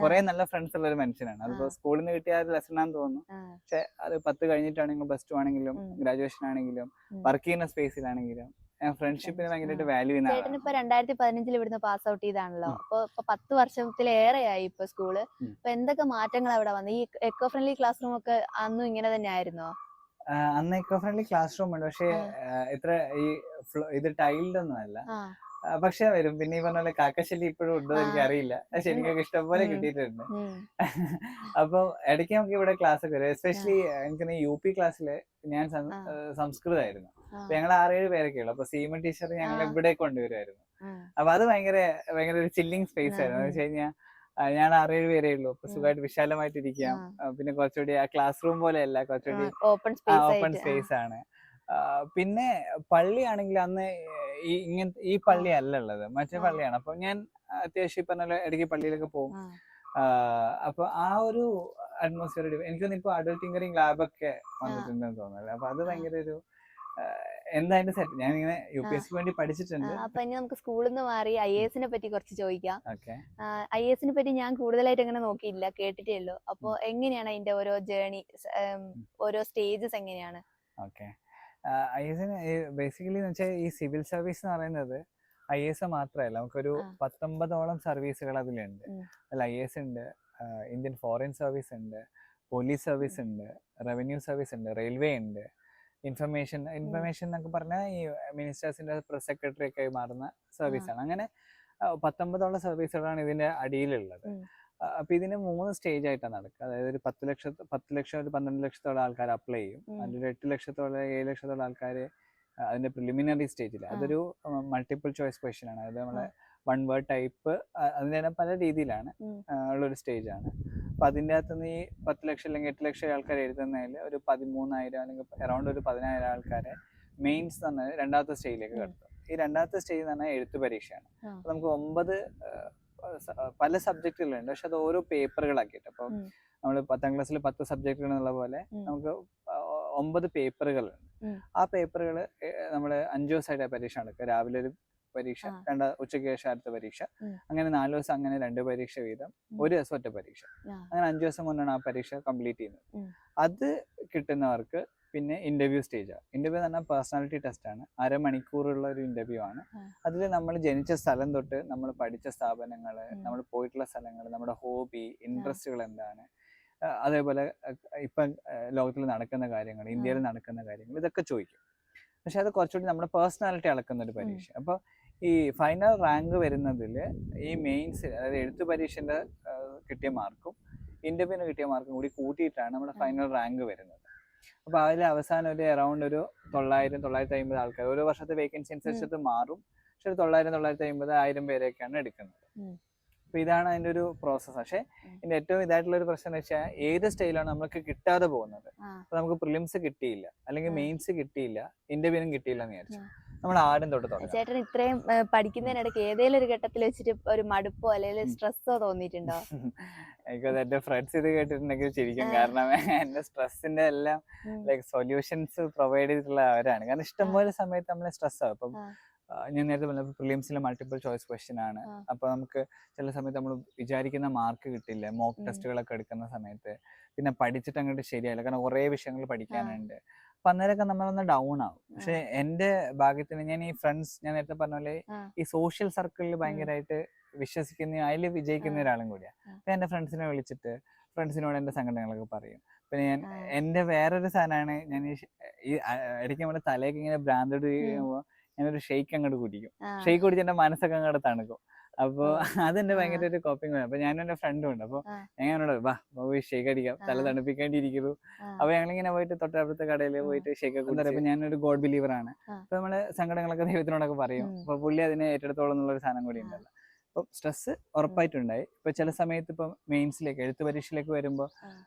കുറെ നല്ല ഫ്രണ്ട്സ് ഉള്ള ഒരു മനുഷ്യനാണ്. അതിപ്പോ സ്കൂളിൽ നിന്ന് കിട്ടിയ ഒരു ലെസൺ ആണെന്ന് തോന്നുന്നു. പക്ഷെ അത് 10 കഴിഞ്ഞിട്ടാണെങ്കിലും +2 ആണെങ്കിലും ഗ്രാജുവേഷൻ ആണെങ്കിലും വർക്ക് ചെയ്യുന്ന സ്പേസിലാണെങ്കിലും ഫ്രണ്ട്ഷിപ്പിന് ഭയങ്കരമായിട്ട് വാല്യൂ ചെയ്യുന്ന ആളാണ്. ചേട്ടൻ ഇപ്പൊ 2015 ഇവിടുന്ന് പാസ് ഔട്ട് ചെയ്താണല്ലോ. അപ്പൊ 10 വർഷത്തിലേറെയായി ഇപ്പൊ സ്കൂള്. അപ്പൊ എന്തൊക്കെ മാറ്റങ്ങൾ അവിടെ വന്നു? ഈ എക്കോ ഫ്രണ്ട്ലി ക്ലാസ് റൂം ഒക്കെ അന്നും ഇങ്ങനെ തന്നെ ആയിരുന്നോ? അന്ന് എക്കോ ഫ്രണ്ട്ലി ക്ലാസ് റൂം ഉണ്ട്, പക്ഷെ ഇത്ര ഇത് ടൈൽഡ് ഒന്നും അല്ല. പക്ഷെ വരും. പിന്നെ ഈ പറഞ്ഞ പോലെ കാക്കശല്യം ഇപ്പോഴും ഉണ്ടോ എനിക്ക് അറിയില്ല, പക്ഷെ എനിക്കൊക്കെ ഇഷ്ടംപോലെ കിട്ടിയിട്ടുണ്ട്. അപ്പൊ ഇടയ്ക്ക് നമുക്ക് ഇവിടെ ക്ലാസ് ഒക്കെ വരും. എസ്പെഷ്യലി എനിക്ക് UP ക്ലാസ്സില് ഞാൻ സംസ്കൃതമായിരുന്നു. അപ്പൊ ഞങ്ങൾ 6-7 പേരൊക്കെ ഉള്ളു. അപ്പൊ സീമൻ ടീച്ചർ ഞങ്ങൾ ഇവിടെ കൊണ്ടുവരുമായിരുന്നു. അപ്പൊ അത് ഭയങ്കര ഒരു ചില്ലിങ് സ്പേസ് ആയിരുന്നു. എന്ന് വെച്ച് കഴിഞ്ഞാൽ ഞാൻ 6-7 പേരേ ഉള്ളൂ. അപ്പൊ സുഖമായിട്ട് വിശാലമായിട്ട് ഇരിക്കാം. പിന്നെ കുറച്ചുകൂടി ആ ക്ലാസ് റൂം പോലെയല്ല, കുറച്ചുകൂടി ഓപ്പൺ സ്പേസ് ആണ്. പിന്നെ പള്ളിയാണെങ്കിൽ അന്ന് ഈ പള്ളി അല്ല ഉള്ളത്, മറ്റേ പള്ളിയാണ്. അപ്പൊ ഞാൻ അത്യാവശ്യം ഈ പറഞ്ഞ ഇടയ്ക്ക് പള്ളിയിലൊക്കെ പോകും. അപ്പൊ ആ ഒരു അറ്റ്മോസ്ഫിയർ എനിക്കൊന്നും ഇപ്പൊ അഡൾട്ട് ടിങ്കറിംഗ് ലാബൊക്കെ വന്നിട്ടുണ്ടെന്ന് തോന്നുന്നില്ല. അപ്പൊ അത് ഭയങ്കര ഒരു എന്തായാലും സെറ്റ്. ഞാൻ ഇങ്ങനെ UPSC വേണ്ടി പഠിച്ചിട്ടുണ്ട്. അപ്പൊ ഇനി നമുക്ക് സ്കൂളിൽ നിന്ന് മാറി IAS പറ്റി കുറച്ച് ചോദിക്കാം. IAS പറ്റി ഞാൻ കൂടുതലായിട്ട് അങ്ങനെ നോക്കിയില്ല, കേട്ടിട്ടേ ഉള്ളൂ. അപ്പൊ എങ്ങനെയാണ് അതിന്റെ ഓരോ ജേർണി, ഓരോ സ്റ്റേജസ് എങ്ങനെയാണ്? IAS ബേസിക്കലി എന്ന് വെച്ചാൽ ഈ സിവിൽ സർവീസ് എന്ന് പറയുന്നത് IAS മാത്രമല്ല, നമുക്കൊരു 19ഓളം സർവീസുകൾ അതിലുണ്ട്. അതിൽ IAS ഉണ്ട്, ഇന്ത്യൻ ഫോറിൻ സർവീസ് ഉണ്ട്, പോലീസ് സർവീസ് ഉണ്ട്, റവന്യൂ സർവീസ് ഉണ്ട്, റെയിൽവേ ഉണ്ട്, ഇൻഫർമേഷൻ എന്നൊക്കെ പറഞ്ഞാൽ ഈ മിനിസ്റ്റേഴ്സിന്റെ പ്രസ് സെക്രട്ടറി ഒക്കെ മാറുന്ന സർവീസാണ്. അങ്ങനെ 19ഓളം സർവീസുകളാണ് ഇതിന്റെ അടിയിലുള്ളത്. അപ്പൊ ഇതിന് 3 സ്റ്റേജ് ആയിട്ടാണ് നടക്കുക. അതായത് ഒരു 10 ലക്ഷം ഒരു 12 ലക്ഷത്തോളം ആൾക്കാർ അപ്ലൈ ചെയ്യും. അതിലൊരു 8 ലക്ഷത്തോളം 7 ലക്ഷത്തോളം ആൾക്കാർ അതിന്റെ പ്രിലിമിനറി സ്റ്റേജിൽ. അതൊരു മൾട്ടിപ്പിൾ ചോയ്സ് ക്വസ്റ്റ്യൻ ആണ്. അത് നമ്മളെ 1 വേർഡ് ടൈപ്പ്, അതിന്റെ തന്നെ പല രീതിയിലാണ് ഉള്ളൊരു സ്റ്റേജ് ആണ്. അപ്പൊ അതിൻ്റെ അകത്തുനിന്ന് ഈ 10 ലക്ഷം അല്ലെങ്കിൽ 8 ലക്ഷം ആൾക്കാർ എഴുതുന്നതിൽ ഒരു 13,000 അല്ലെങ്കിൽ അറൗണ്ട് ഒരു 10,000 ആൾക്കാരെ മെയിൻസ് തന്നെ രണ്ടാമത്തെ സ്റ്റേജിലേക്ക് കടത്തും. ഈ രണ്ടാമത്തെ സ്റ്റേജ് എന്ന് പറഞ്ഞാൽ എഴുത്ത് പരീക്ഷയാണ്. അപ്പൊ നമുക്ക് 9 പല സബ്ജക്റ്റുകളുണ്ട്, പക്ഷെ അത് ഓരോ പേപ്പറുകളാക്കിയിട്ട്. അപ്പം നമ്മൾ 10ാം ക്ലാസ്സിൽ 10 സബ്ജക്റ്റുകൾ എന്നുള്ള പോലെ നമുക്ക് 9 പേപ്പറുകളുണ്ട്. ആ പേപ്പറുകൾ നമ്മൾ 5 ദിവസമായിട്ട് പരീക്ഷ നടക്കുക. രാവിലെ ഒരു പരീക്ഷ, ഉച്ചയ്ക്ക് ശേഷം അടുത്ത പരീക്ഷ, അങ്ങനെ 4 ദിവസം, അങ്ങനെ 2 പരീക്ഷ വീതം, ഒരു ദിവസം ഒറ്റ പരീക്ഷ. അങ്ങനെ 5 ദിവസം കൊണ്ടാണ് ആ പരീക്ഷ കംപ്ലീറ്റ് ചെയ്യുന്നത്. അത് കിട്ടുന്നവർക്ക് പിന്നെ ഇന്റർവ്യൂ സ്റ്റേജാണ്. ഇന്റർവ്യൂ എന്ന് പറഞ്ഞാൽ പേഴ്സണാലിറ്റി ടെസ്റ്റ് ആണ്. 1/2 മണിക്കൂറുള്ള ഒരു ഇന്റർവ്യൂ ആണ്. അതിൽ നമ്മൾ ജനിച്ച സ്ഥലം തൊട്ട് നമ്മൾ പഠിച്ച സ്ഥാപനങ്ങൾ, നമ്മൾ പോയിട്ടുള്ള സ്ഥലങ്ങൾ, നമ്മുടെ ഹോബി, ഇൻട്രസ്റ്റുകൾ എന്താണ്, അതേപോലെ ഇപ്പം ലോകത്തിൽ നടക്കുന്ന കാര്യങ്ങൾ, ഇന്ത്യയിൽ നടക്കുന്ന കാര്യങ്ങൾ, ഇതൊക്കെ ചോദിക്കും. പക്ഷെ അത് കുറച്ചുകൂടി നമ്മുടെ പേഴ്സണാലിറ്റി അളക്കുന്ന ഒരു പരീക്ഷ. അപ്പോൾ ഈ ഫൈനൽ റാങ്ക് വരുന്നതിൽ ഈ മെയിൻസ്, അതായത് എഴുത്ത് പരീക്ഷൻ്റെ കിട്ടിയ മാർക്കും ഇന്റർവ്യൂവിന് കിട്ടിയ മാർക്കും കൂടി കൂട്ടിയിട്ടാണ് നമ്മുടെ ഫൈനൽ റാങ്ക് വരുന്നത്. അപ്പോൾ അതിൽ അവസാനം ഒരു അറൗണ്ട് ഒരു 900-950 ആൾക്കാർ, ഓരോ വർഷത്തെ വേക്കൻസി അനുസരിച്ച് മാറും. പക്ഷെ ഒരു 900-950 1000 പേരെയൊക്കെയാണ് എടുക്കുന്നത്. അപ്പൊ ഇതാണ് അതിന്റെ ഒരു പ്രോസസ്സ്. പക്ഷെ ഇതിന്റെ ഏറ്റവും ഇതായിട്ടുള്ള ഒരു പ്രശ്നം എന്ന് വെച്ചാൽ ഏത് സ്റ്റൈലാണ് നമുക്ക് കിട്ടാതെ പോകുന്നത്. അപ്പൊ നമുക്ക് പ്രിലിംസ് കിട്ടിയില്ല, അല്ലെങ്കിൽ മെയിൻസ് കിട്ടിയില്ല, ഇന്റർവ്യൂവിനും കിട്ടിയില്ല എന്ന് വിചാരിച്ചു, നമ്മൾ ആദ്യം തൊട്ട് തുടങ്ങും. ചേട്ടൻ ഇത്രയും പഠിക്കുന്നതിനിടയ്ക്ക് ഏതെങ്കിലും ഒരു ഘട്ടത്തിൽ വെച്ചിട്ട് ഒരു മടുപ്പോ അല്ലെങ്കിൽ സ്ട്രെസ്സോ തോന്നിയിട്ടുണ്ടോ? എനിക്കത് എന്റെ ഫ്രണ്ട്സ് ഇത് കേട്ടിട്ടുണ്ടെങ്കിൽ ചിരിക്കും. കാരണം എന്റെ സ്ട്രെസ്സിന്റെ എല്ലാം ലൈക് സൊല്യൂഷൻസ് പ്രൊവൈഡ് ചെയ്തിട്ടുള്ള അവരാണ്. കാരണം ഇഷ്ടംപോലെ സമയത്ത് നമ്മളെ സ്ട്രെസ് ആവും. ഇപ്പം ഞാൻ നേരത്തെ പറഞ്ഞ പ്രിലിംസിലെ മൾട്ടിപ്പിൾ ചോയ്സ് ക്വസ്റ്റ്യൻ ആണ്. അപ്പൊ നമുക്ക് ചില സമയത്ത് നമ്മൾ വിചാരിക്കുന്ന മാർക്ക് കിട്ടില്ല മോക്ക് ടെസ്റ്റുകളൊക്കെ എടുക്കുന്ന സമയത്ത്. പിന്നെ പഠിച്ചിട്ട് അങ്ങോട്ട് ശരിയായില്ല, കാരണം കുറെ വിഷയങ്ങൾ പഠിക്കാനുണ്ട്. അപ്പൊ അന്നേരമൊക്കെ നമ്മളൊന്ന് ഡൗൺ ആവും. പക്ഷെ എന്റെ ഭാഗ്യത്തിന് ഞാൻ ഈ ഫ്രണ്ട്സ്, ഞാൻ നേരത്തെ പറഞ്ഞ പോലെ ഈ സോഷ്യൽ സർക്കിളിൽ ഭയങ്കരമായിട്ട് വിശ്വസിക്കുന്ന, അതിൽ വിജയിക്കുന്ന ഒരാളും കൂടിയാണ്. അപ്പൊ എന്റെ ഫ്രണ്ട്സിനെ വിളിച്ചിട്ട് ഫ്രണ്ട്സിനോട് എന്റെ സങ്കടങ്ങളൊക്കെ പറയും. പിന്നെ ഞാൻ എന്റെ വേറൊരു സാധനമാണ്, ഞാൻ ഈ ഇടയ്ക്ക് നമ്മുടെ തലയൊക്കെ ഇങ്ങനെ ഭ്രാന്തോട് ചെയ്യുമ്പോൾ ഞാനൊരു ഷെയ്ക്ക് അങ്ങോട്ട് കുടിക്കും. ഷെയ്ക്ക് കുടിച്ച് എന്റെ മനസ്സൊക്കെ അങ്ങോട്ട് തണുക്കും. അപ്പൊ അതെന്റെ ഭയങ്കര ഒരു കോപ്പിംഗ് ആണ്. അപ്പൊ ഞാനും എന്റെ ഫ്രണ്ടും ഉണ്ട്. അപ്പൊ ഞങ്ങളോട് വാ പോയി ഷെയ്ക്ക് അടിക്കാം, തല തണുപ്പിക്കേണ്ടിയിരിക്കുന്നു. അപ്പൊ ഞങ്ങളിങ്ങനെ പോയിട്ട് തൊട്ടടുത്ത കടയിൽ പോയിട്ട് ഷെയ്ക്ക് ഒക്കെ. അപ്പൊ ഞാനൊരു ഗോഡ് ബിലീവർ ആണ്. അപ്പൊ നമ്മള് സങ്കടങ്ങളൊക്കെ ദൈവത്തിനോടൊക്കെ പറയും. അപ്പൊ പുള്ളി അതിനെ ഏറ്റെടുത്തോളം എന്നുള്ള ഒരു സാധനം കൂടി ഉണ്ടല്ലോ. അപ്പൊ സ്ട്രെസ് ഉറപ്പായിട്ടുണ്ടായി. ഇപ്പൊ ചില സമയത്ത് ഇപ്പൊ മെയിൻസിലേക്ക്, എഴുത്ത് പരീക്ഷയിലേക്ക് വരുമ്പോൾ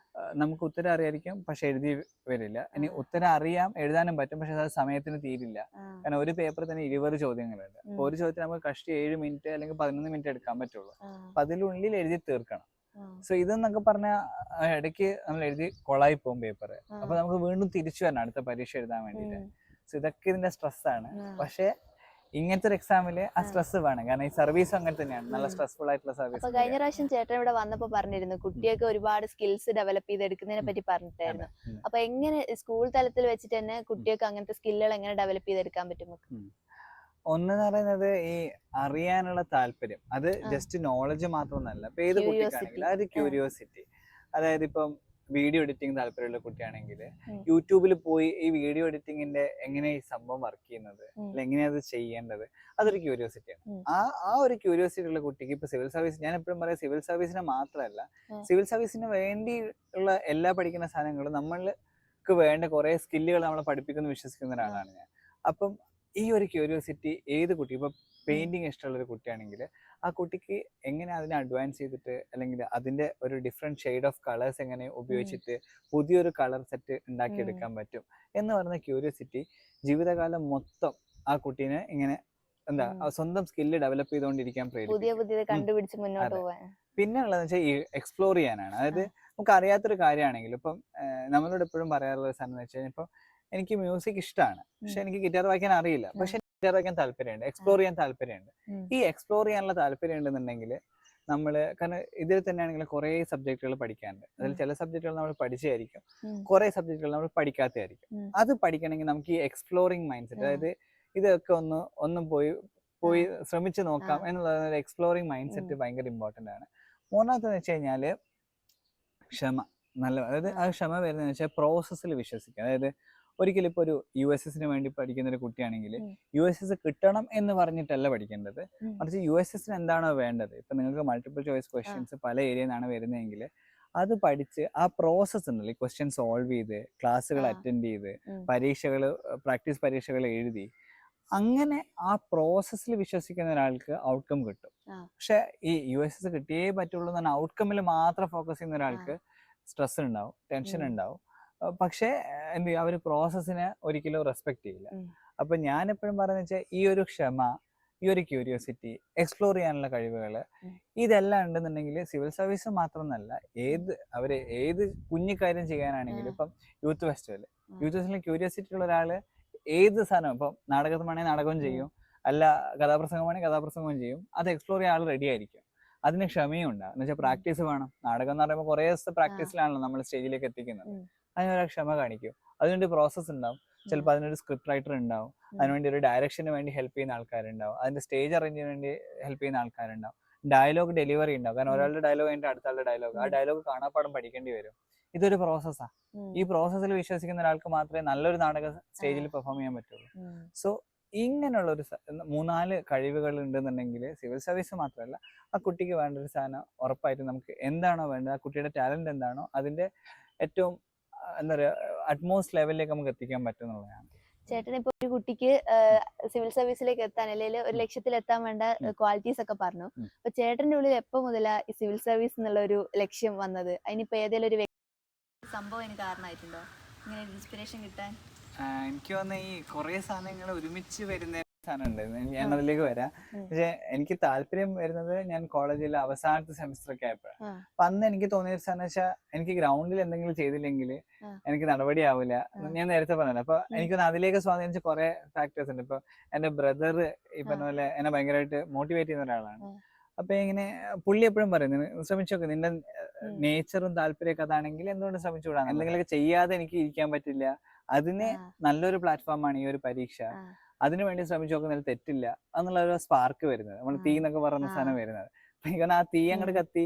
നമുക്ക് ഉത്തരം അറിയായിരിക്കും, പക്ഷെ എഴുതി വരില്ല. ഇനി ഉത്തരം അറിയാം, എഴുതാനും പറ്റും, പക്ഷെ അത് സമയത്തിന് തീരില്ല. കാരണം ഒരു പേപ്പറിൽ തന്നെ 20 ചോദ്യങ്ങളുണ്ട്. അപ്പൊ ഒരു ചോദ്യത്തിന് നമുക്ക് കഷ്ടി 7 മിനിറ്റ് അല്ലെങ്കിൽ 11 മിനിറ്റ് എടുക്കാൻ പറ്റുള്ളൂ. അപ്പൊ അതിനുള്ളിൽ എഴുതി തീർക്കണം. സോ ഇതെന്നൊക്കെ പറഞ്ഞാൽ ഇടയ്ക്ക് നമ്മൾ എഴുതി കൊളായി പോകും പേപ്പർ. അപ്പൊ നമുക്ക് വീണ്ടും തിരിച്ചു വരണം അടുത്ത പരീക്ഷ എഴുതാൻ വേണ്ടിയിട്ട്. സോ ഇതൊക്കെ ഇതിന്റെ സ്ട്രെസ്സാണ്. പക്ഷെ ഇങ്ങനത്തെ ഒരു എക്സാമില് ആ സ്ട്രെസ് വേണം, കാരണം ഈ സർവീസ് അങ്ങനെ തന്നെയാണ്, നല്ല സ്ട്രെസ്ഫുൾ ആയിട്ടുള്ള സർവീസ്. അപ്പൊ കഴിഞ്ഞ പ്രാവശ്യം ചേട്ടൻ ഇവിടെ വന്നപ്പോ പറഞ്ഞിരുന്നു കുട്ടിയൊക്കെ ഒരുപാട് സ്കിൽസ് ഡെവലപ്പ് ചെയ്തെടുക്കുന്നതിനെ പറ്റി പറഞ്ഞിട്ടായിരുന്നു. അപ്പൊ എങ്ങനെ സ്കൂൾ തലത്തിൽ വെച്ചിട്ട് തന്നെ കുട്ടിയൊക്കെ അങ്ങനത്തെ സ്കില്ലുകൾ എങ്ങനെ ഡെവലപ്പ് ചെയ്തെടുക്കാൻ പറ്റും? ഒന്നെന്ന് പറയുന്നത് ഈ അറിയാനുള്ള താല്പര്യം, അത് ജസ്റ്റ് നോളജ് മാത്രമൊന്നല്ല. ഇപ്പൊ ഏത് കുട്ടിക്കാണെങ്കിലും ആ ഒരു ക്യൂരിയോസിറ്റി, അതായത് ഇപ്പം വീഡിയോ എഡിറ്റിംഗ് താല്പര്യമുള്ള കുട്ടിയാണെങ്കിൽ യൂട്യൂബിൽ പോയി ഈ വീഡിയോ എഡിറ്റിംഗിന്റെ എങ്ങനെ ഈ സംഭവം വർക്ക് ചെയ്യുന്നത്, അല്ലെങ്കിൽ എങ്ങനെയത് ചെയ്യേണ്ടത്, അതൊരു ക്യൂരിയോസിറ്റിയാണ്. ആ ഒരു ക്യൂരിയോസിറ്റി ഉള്ള കുട്ടിക്ക് ഇപ്പൊ സിവിൽ സർവീസ്, ഞാൻ എപ്പോഴും പറയാം, സിവിൽ സർവീസിന് മാത്രമല്ല, സിവിൽ സർവീസിന് വേണ്ടിയുള്ള എല്ലാ പഠിക്കുന്ന സാധനങ്ങളും നമ്മൾക്ക് വേണ്ട കുറെ സ്കില്ലുകൾ നമ്മളെ പഠിപ്പിക്കുന്നു വിശ്വസിക്കുന്ന ഒരാളാണ് ഞാൻ. അപ്പം ഈ ഒരു ക്യൂരിയോസിറ്റി ഏത് കുട്ടി, ഇപ്പൊ പെയിന്റിങ് ഇഷ്ടമുള്ള ഒരു കുട്ടിയാണെങ്കിൽ ആ കുട്ടിക്ക് എങ്ങനെ അതിനെ അഡ്വാൻസ് ചെയ്തിട്ട്, അല്ലെങ്കിൽ അതിന്റെ ഒരു ഡിഫറെന്റ് ഷെയ്ഡ് ഓഫ് കളേഴ്സ് എങ്ങനെ ഉപയോഗിച്ചിട്ട് പുതിയൊരു കളർ സെറ്റ് ഉണ്ടാക്കിയെടുക്കാൻ പറ്റും എന്ന് പറയുന്ന ക്യൂരിയോസിറ്റി ജീവിതകാലം മൊത്തം ആ കുട്ടീനെ ഇങ്ങനെ എന്താ സ്വന്തം സ്കില്ല് ഡെവലപ്പ് ചെയ്തുകൊണ്ടിരിക്കാൻ പ്രേരിപ്പിക്കും. പിന്നെ ഉള്ളതെന്ന് വെച്ചാൽ ഈ എക്സ്പ്ലോർ ചെയ്യാനാണ്. അതായത് നമുക്ക് അറിയാത്തൊരു കാര്യമാണെങ്കിലും, ഇപ്പം നമ്മളോട് എപ്പോഴും പറയാറുള്ള സാധനം എന്ന് വെച്ച് കഴിഞ്ഞാൽ, ഇപ്പം എനിക്ക് മ്യൂസിക് ഇഷ്ടമാണ്, പക്ഷെ എനിക്ക് ഗിറ്റാർ വായിക്കാൻ അറിയില്ല, പക്ഷെ ഗിറ്റാർ വായിക്കാൻ താല്പര്യമുണ്ട്, എക്സ്പ്ലോർ ചെയ്യാൻ താല്പര്യമുണ്ട്. ഈ എക്സ്പ്ലോർ ചെയ്യാനുള്ള താല്പര്യം ഉണ്ടെന്നുണ്ടെങ്കിൽ നമ്മള്, കാരണം ഇതിൽ തന്നെയാണെങ്കിൽ കുറെ സബ്ജക്റ്റുകൾ പഠിക്കാനുണ്ട്. അതിൽ ചില സബ്ജക്റ്റുകൾ നമ്മൾ പഠിച്ചായിരിക്കും, കുറെ സബ്ജക്റ്റുകൾ നമ്മൾ പഠിക്കാത്തതായിരിക്കും. അത് പഠിക്കണമെങ്കിൽ നമുക്ക് ഈ എക്സ്പ്ലോറിങ് മൈൻഡ് സെറ്റ്, അതായത് ഇതൊക്കെ ഒന്ന് പോയി ശ്രമിച്ചു നോക്കാം എന്നുള്ള എക്സ്പ്ലോറിങ് മൈൻഡ് സെറ്റ് ഭയങ്കര ഇമ്പോർട്ടൻ്റ് ആണ്. മൂന്നാമത്തെന്ന് വെച്ച് കഴിഞ്ഞാല് ക്ഷമ. അതായത് ആ ക്ഷമ വരുന്നതെന്ന് വെച്ചാൽ പ്രോസസ്സിൽ വിശ്വസിക്കുക. അതായത് ഒരിക്കലും ഇപ്പൊ ഒരു USS വേണ്ടി പഠിക്കുന്ന ഒരു കുട്ടിയാണെങ്കിൽ USS കിട്ടണം എന്ന് പറഞ്ഞിട്ടല്ല പഠിക്കേണ്ടത്, മറിച്ച് USS എന്താണോ വേണ്ടത്. ഇപ്പൊ നിങ്ങൾക്ക് മൾട്ടിപ്പിൾ ചോയ്സ് ക്വസ്റ്റ്യൻസ് പല ഏരിയയിൽ നിന്നാണ് വരുന്നതെങ്കിൽ അത് പഠിച്ച് ആ പ്രോസസ്സ് ഉണ്ടല്ലോ, ഈ ക്വസ്റ്റ്യൻ സോൾവ് ചെയ്ത് ക്ലാസ്സുകൾ അറ്റൻഡ് ചെയ്ത് പ്രാക്ടീസ് പരീക്ഷകൾ എഴുതി, അങ്ങനെ ആ പ്രോസസ്സിൽ വിശ്വസിക്കുന്ന ഒരാൾക്ക് ഔട്ട്കം കിട്ടും. പക്ഷെ ഈ USS കിട്ടിയേ പറ്റുള്ളൂ എന്ന് പറഞ്ഞാൽ ഔട്ട്കമ്മിൽ മാത്രം ഫോക്കസ് ചെയ്യുന്ന ഒരാൾക്ക് സ്ട്രെസ് ഉണ്ടാവും, ടെൻഷൻ ഉണ്ടാവും. പക്ഷെ എന്ത് ചെയ്യും, അവർ പ്രോസസ്സിനെ ഒരിക്കലും റെസ്പെക്ട് ചെയ്യില്ല. അപ്പൊ ഞാൻ എപ്പോഴും പറയുന്നത് വെച്ചാൽ ഈ ഒരു ക്ഷമ, ഈ ഒരു ക്യൂരിയോസിറ്റി, എക്സ്പ്ലോർ ചെയ്യാനുള്ള കഴിവുകൾ, ഇതെല്ലാം ഉണ്ടെന്നുണ്ടെങ്കിൽ സിവിൽ സർവീസ് മാത്രമൊന്നല്ല, ഏത് കുഞ്ഞു കാര്യം ചെയ്യാനാണെങ്കിലും, ഇപ്പം യൂത്ത് ഫെസ്റ്റിവലിൽ ക്യൂരിയോസിറ്റി ഉള്ള ഒരാള് ഏത് സാധനം, ഇപ്പം നാടകമാണെങ്കിൽ നാടകവും ചെയ്യും, അല്ല കഥാപ്രസംഗമാണെങ്കിൽ കഥാപ്രസംഗവും ചെയ്യും. അത് എക്സ്പ്ലോർ ചെയ്യാൻ ആൾ റെഡി ആയിരിക്കും. അതിന് ക്ഷമയും ഉണ്ടാകും. എന്ന് വെച്ചാൽ പ്രാക്ടീസ് വേണം. നാടകം എന്ന് പറയുമ്പോൾ കുറേ ദിവസത്തെ പ്രാക്ടീസിലാണല്ലോ നമ്മൾ സ്റ്റേജിലേക്ക് എത്തിക്കുന്നത്. അതിനൊരു ക്ഷമ കാണിക്കും. അതിനുവേണ്ടി പ്രോസസ്സ് ഉണ്ടാവും. ചിലപ്പോൾ അതിനൊരു സ്ക്രിപ്റ്റ് റൈറ്റർ ഉണ്ടാവും, അതിനുവേണ്ടി ഒരു ഡയറക്ഷന് വേണ്ടി ഹെൽപ്പ് ചെയ്യുന്ന ആൾക്കാരുണ്ടാവും, അതിന്റെ സ്റ്റേജ് അറേഞ്ചിന് വേണ്ടി ഹെൽപ്പ് ചെയ്യുന്ന ആൾക്കാരുണ്ടാവും, ഡയലോഗ് ഡെലിവറി ഉണ്ടാവും. കാരണം ഒരാളുടെ ഡയലോഗ് കഴിഞ്ഞിട്ട് അടുത്ത ആളുടെ ഡയലോഗ്, ആ ഡയലോഗ് കാണാപ്പാടം പഠിക്കേണ്ടി വരും. ഇതൊരു പ്രോസസ്സാണ്. ഈ പ്രോസസ്സിൽ വിശ്വസിക്കുന്ന ഒരാൾക്ക് മാത്രമേ നല്ലൊരു നാടക സ്റ്റേജിൽ പെർഫോം ചെയ്യാൻ പറ്റുള്ളൂ. സോ ഇങ്ങനെയുള്ള ഒരു 3-4 കഴിവുകൾ ഉണ്ടെന്നുണ്ടെങ്കിൽ സിവിൽ സർവീസ് മാത്രമല്ല, ആ കുട്ടിക്ക് വേണ്ട ഒരു സാധനം ഉറപ്പായിട്ടും നമുക്ക് എന്താണോ വേണ്ടത്, ആ കുട്ടിയുടെ ടാലന്റ് എന്താണോ അതിന്റെ ഏറ്റവും എന്താ പറയുക അറ്റ്മോസ്റ്റ് ലെവലിലേക്ക് നമുക്ക് എത്തിക്കാൻ പറ്റും എന്നുള്ളതാണ്. ചേട്ടൻ ഇപ്പൊ ഒരു കുട്ടിക്ക് സിവിൽ സർവീസിലേക്ക് എത്താൻ അല്ലെങ്കിൽ ഒരു ലക്ഷ്യത്തിൽ എത്താൻ വേണ്ട ക്വാളിറ്റീസ് ഒക്കെ പറഞ്ഞു. അപ്പൊ ചേട്ടന്റെ ഉള്ളിൽ എപ്പോ മുതലാ ഈ സിവിൽ സർവീസ് എന്നുള്ള ഒരു ലക്ഷ്യം വന്നത്? അതിനിപ്പോ ഏതെങ്കിലും ഒരു സംഭവം എനിക്ക് കാരണമായിട്ടുണ്ടോ ഇങ്ങനെ ഇൻസ്പിറേഷൻ കിട്ടാൻ? എനിക്ക് തോന്നുന്നു ഈ കുറെ സാധനങ്ങൾ ഒരുമിച്ച് വരുന്ന സാധനം ഉണ്ടായിരുന്നു. ഞാൻ അതിലേക്ക് വരാം. പക്ഷെ എനിക്ക് താല്പര്യം വരുന്നത് ഞാൻ കോളേജിൽ അവസാനത്തെ സെമിസ്റ്റർ ഒക്കെ ആയപ്പോഴാണ്. അപ്പൊ അന്ന് എനിക്ക് തോന്നിയ ഒരു സാധനം വെച്ചാൽ എനിക്ക് ഗ്രൗണ്ടിൽ എന്തെങ്കിലും ചെയ്തില്ലെങ്കിൽ എനിക്ക് നടപടി ആവില്ല. ഞാൻ നേരത്തെ പറഞ്ഞല്ലോ. അപ്പൊ എനിക്കൊന്ന് അതിലേക്ക് സ്വാധീനിച്ച കുറെ ഫാക്ടേഴ്സ് ഉണ്ട്. ഇപ്പൊ എന്റെ ബ്രദർ ഈ പറഞ്ഞ പോലെ എന്നെ ഭയങ്കരമായിട്ട് മോട്ടിവേറ്റ് ചെയ്യുന്ന ഒരാളാണ്. അപ്പൊ ഇങ്ങനെ പുള്ളി എപ്പോഴും പറയുന്നത് ശ്രമിച്ചു നോക്ക്, നിന്റെ നേച്ചറും താല്പര്യമൊക്കെ അതാണെങ്കിൽ എന്തുകൊണ്ട് ശ്രമിച്ചുകൂടാ, എന്തെങ്കിലുമൊക്കെ ചെയ്യാതെ എനിക്ക് ഇരിക്കാൻ പറ്റില്ല. അതിന് നല്ലൊരു പ്ലാറ്റ്ഫോമാണ് ഈ ഒരു പരീക്ഷ. അതിനു വേണ്ടി ശ്രമിച്ചു നോക്കുന്നതിൽ തെറ്റില്ല എന്നുള്ള ഒരു സ്പാർക്ക് വരുന്നത്, നമ്മൾ തീ എന്നൊക്കെ പറയുന്ന സാധനം വരുന്നത്. എനിക്ക് ആ തീ അങ്ങോട്ട് കത്തി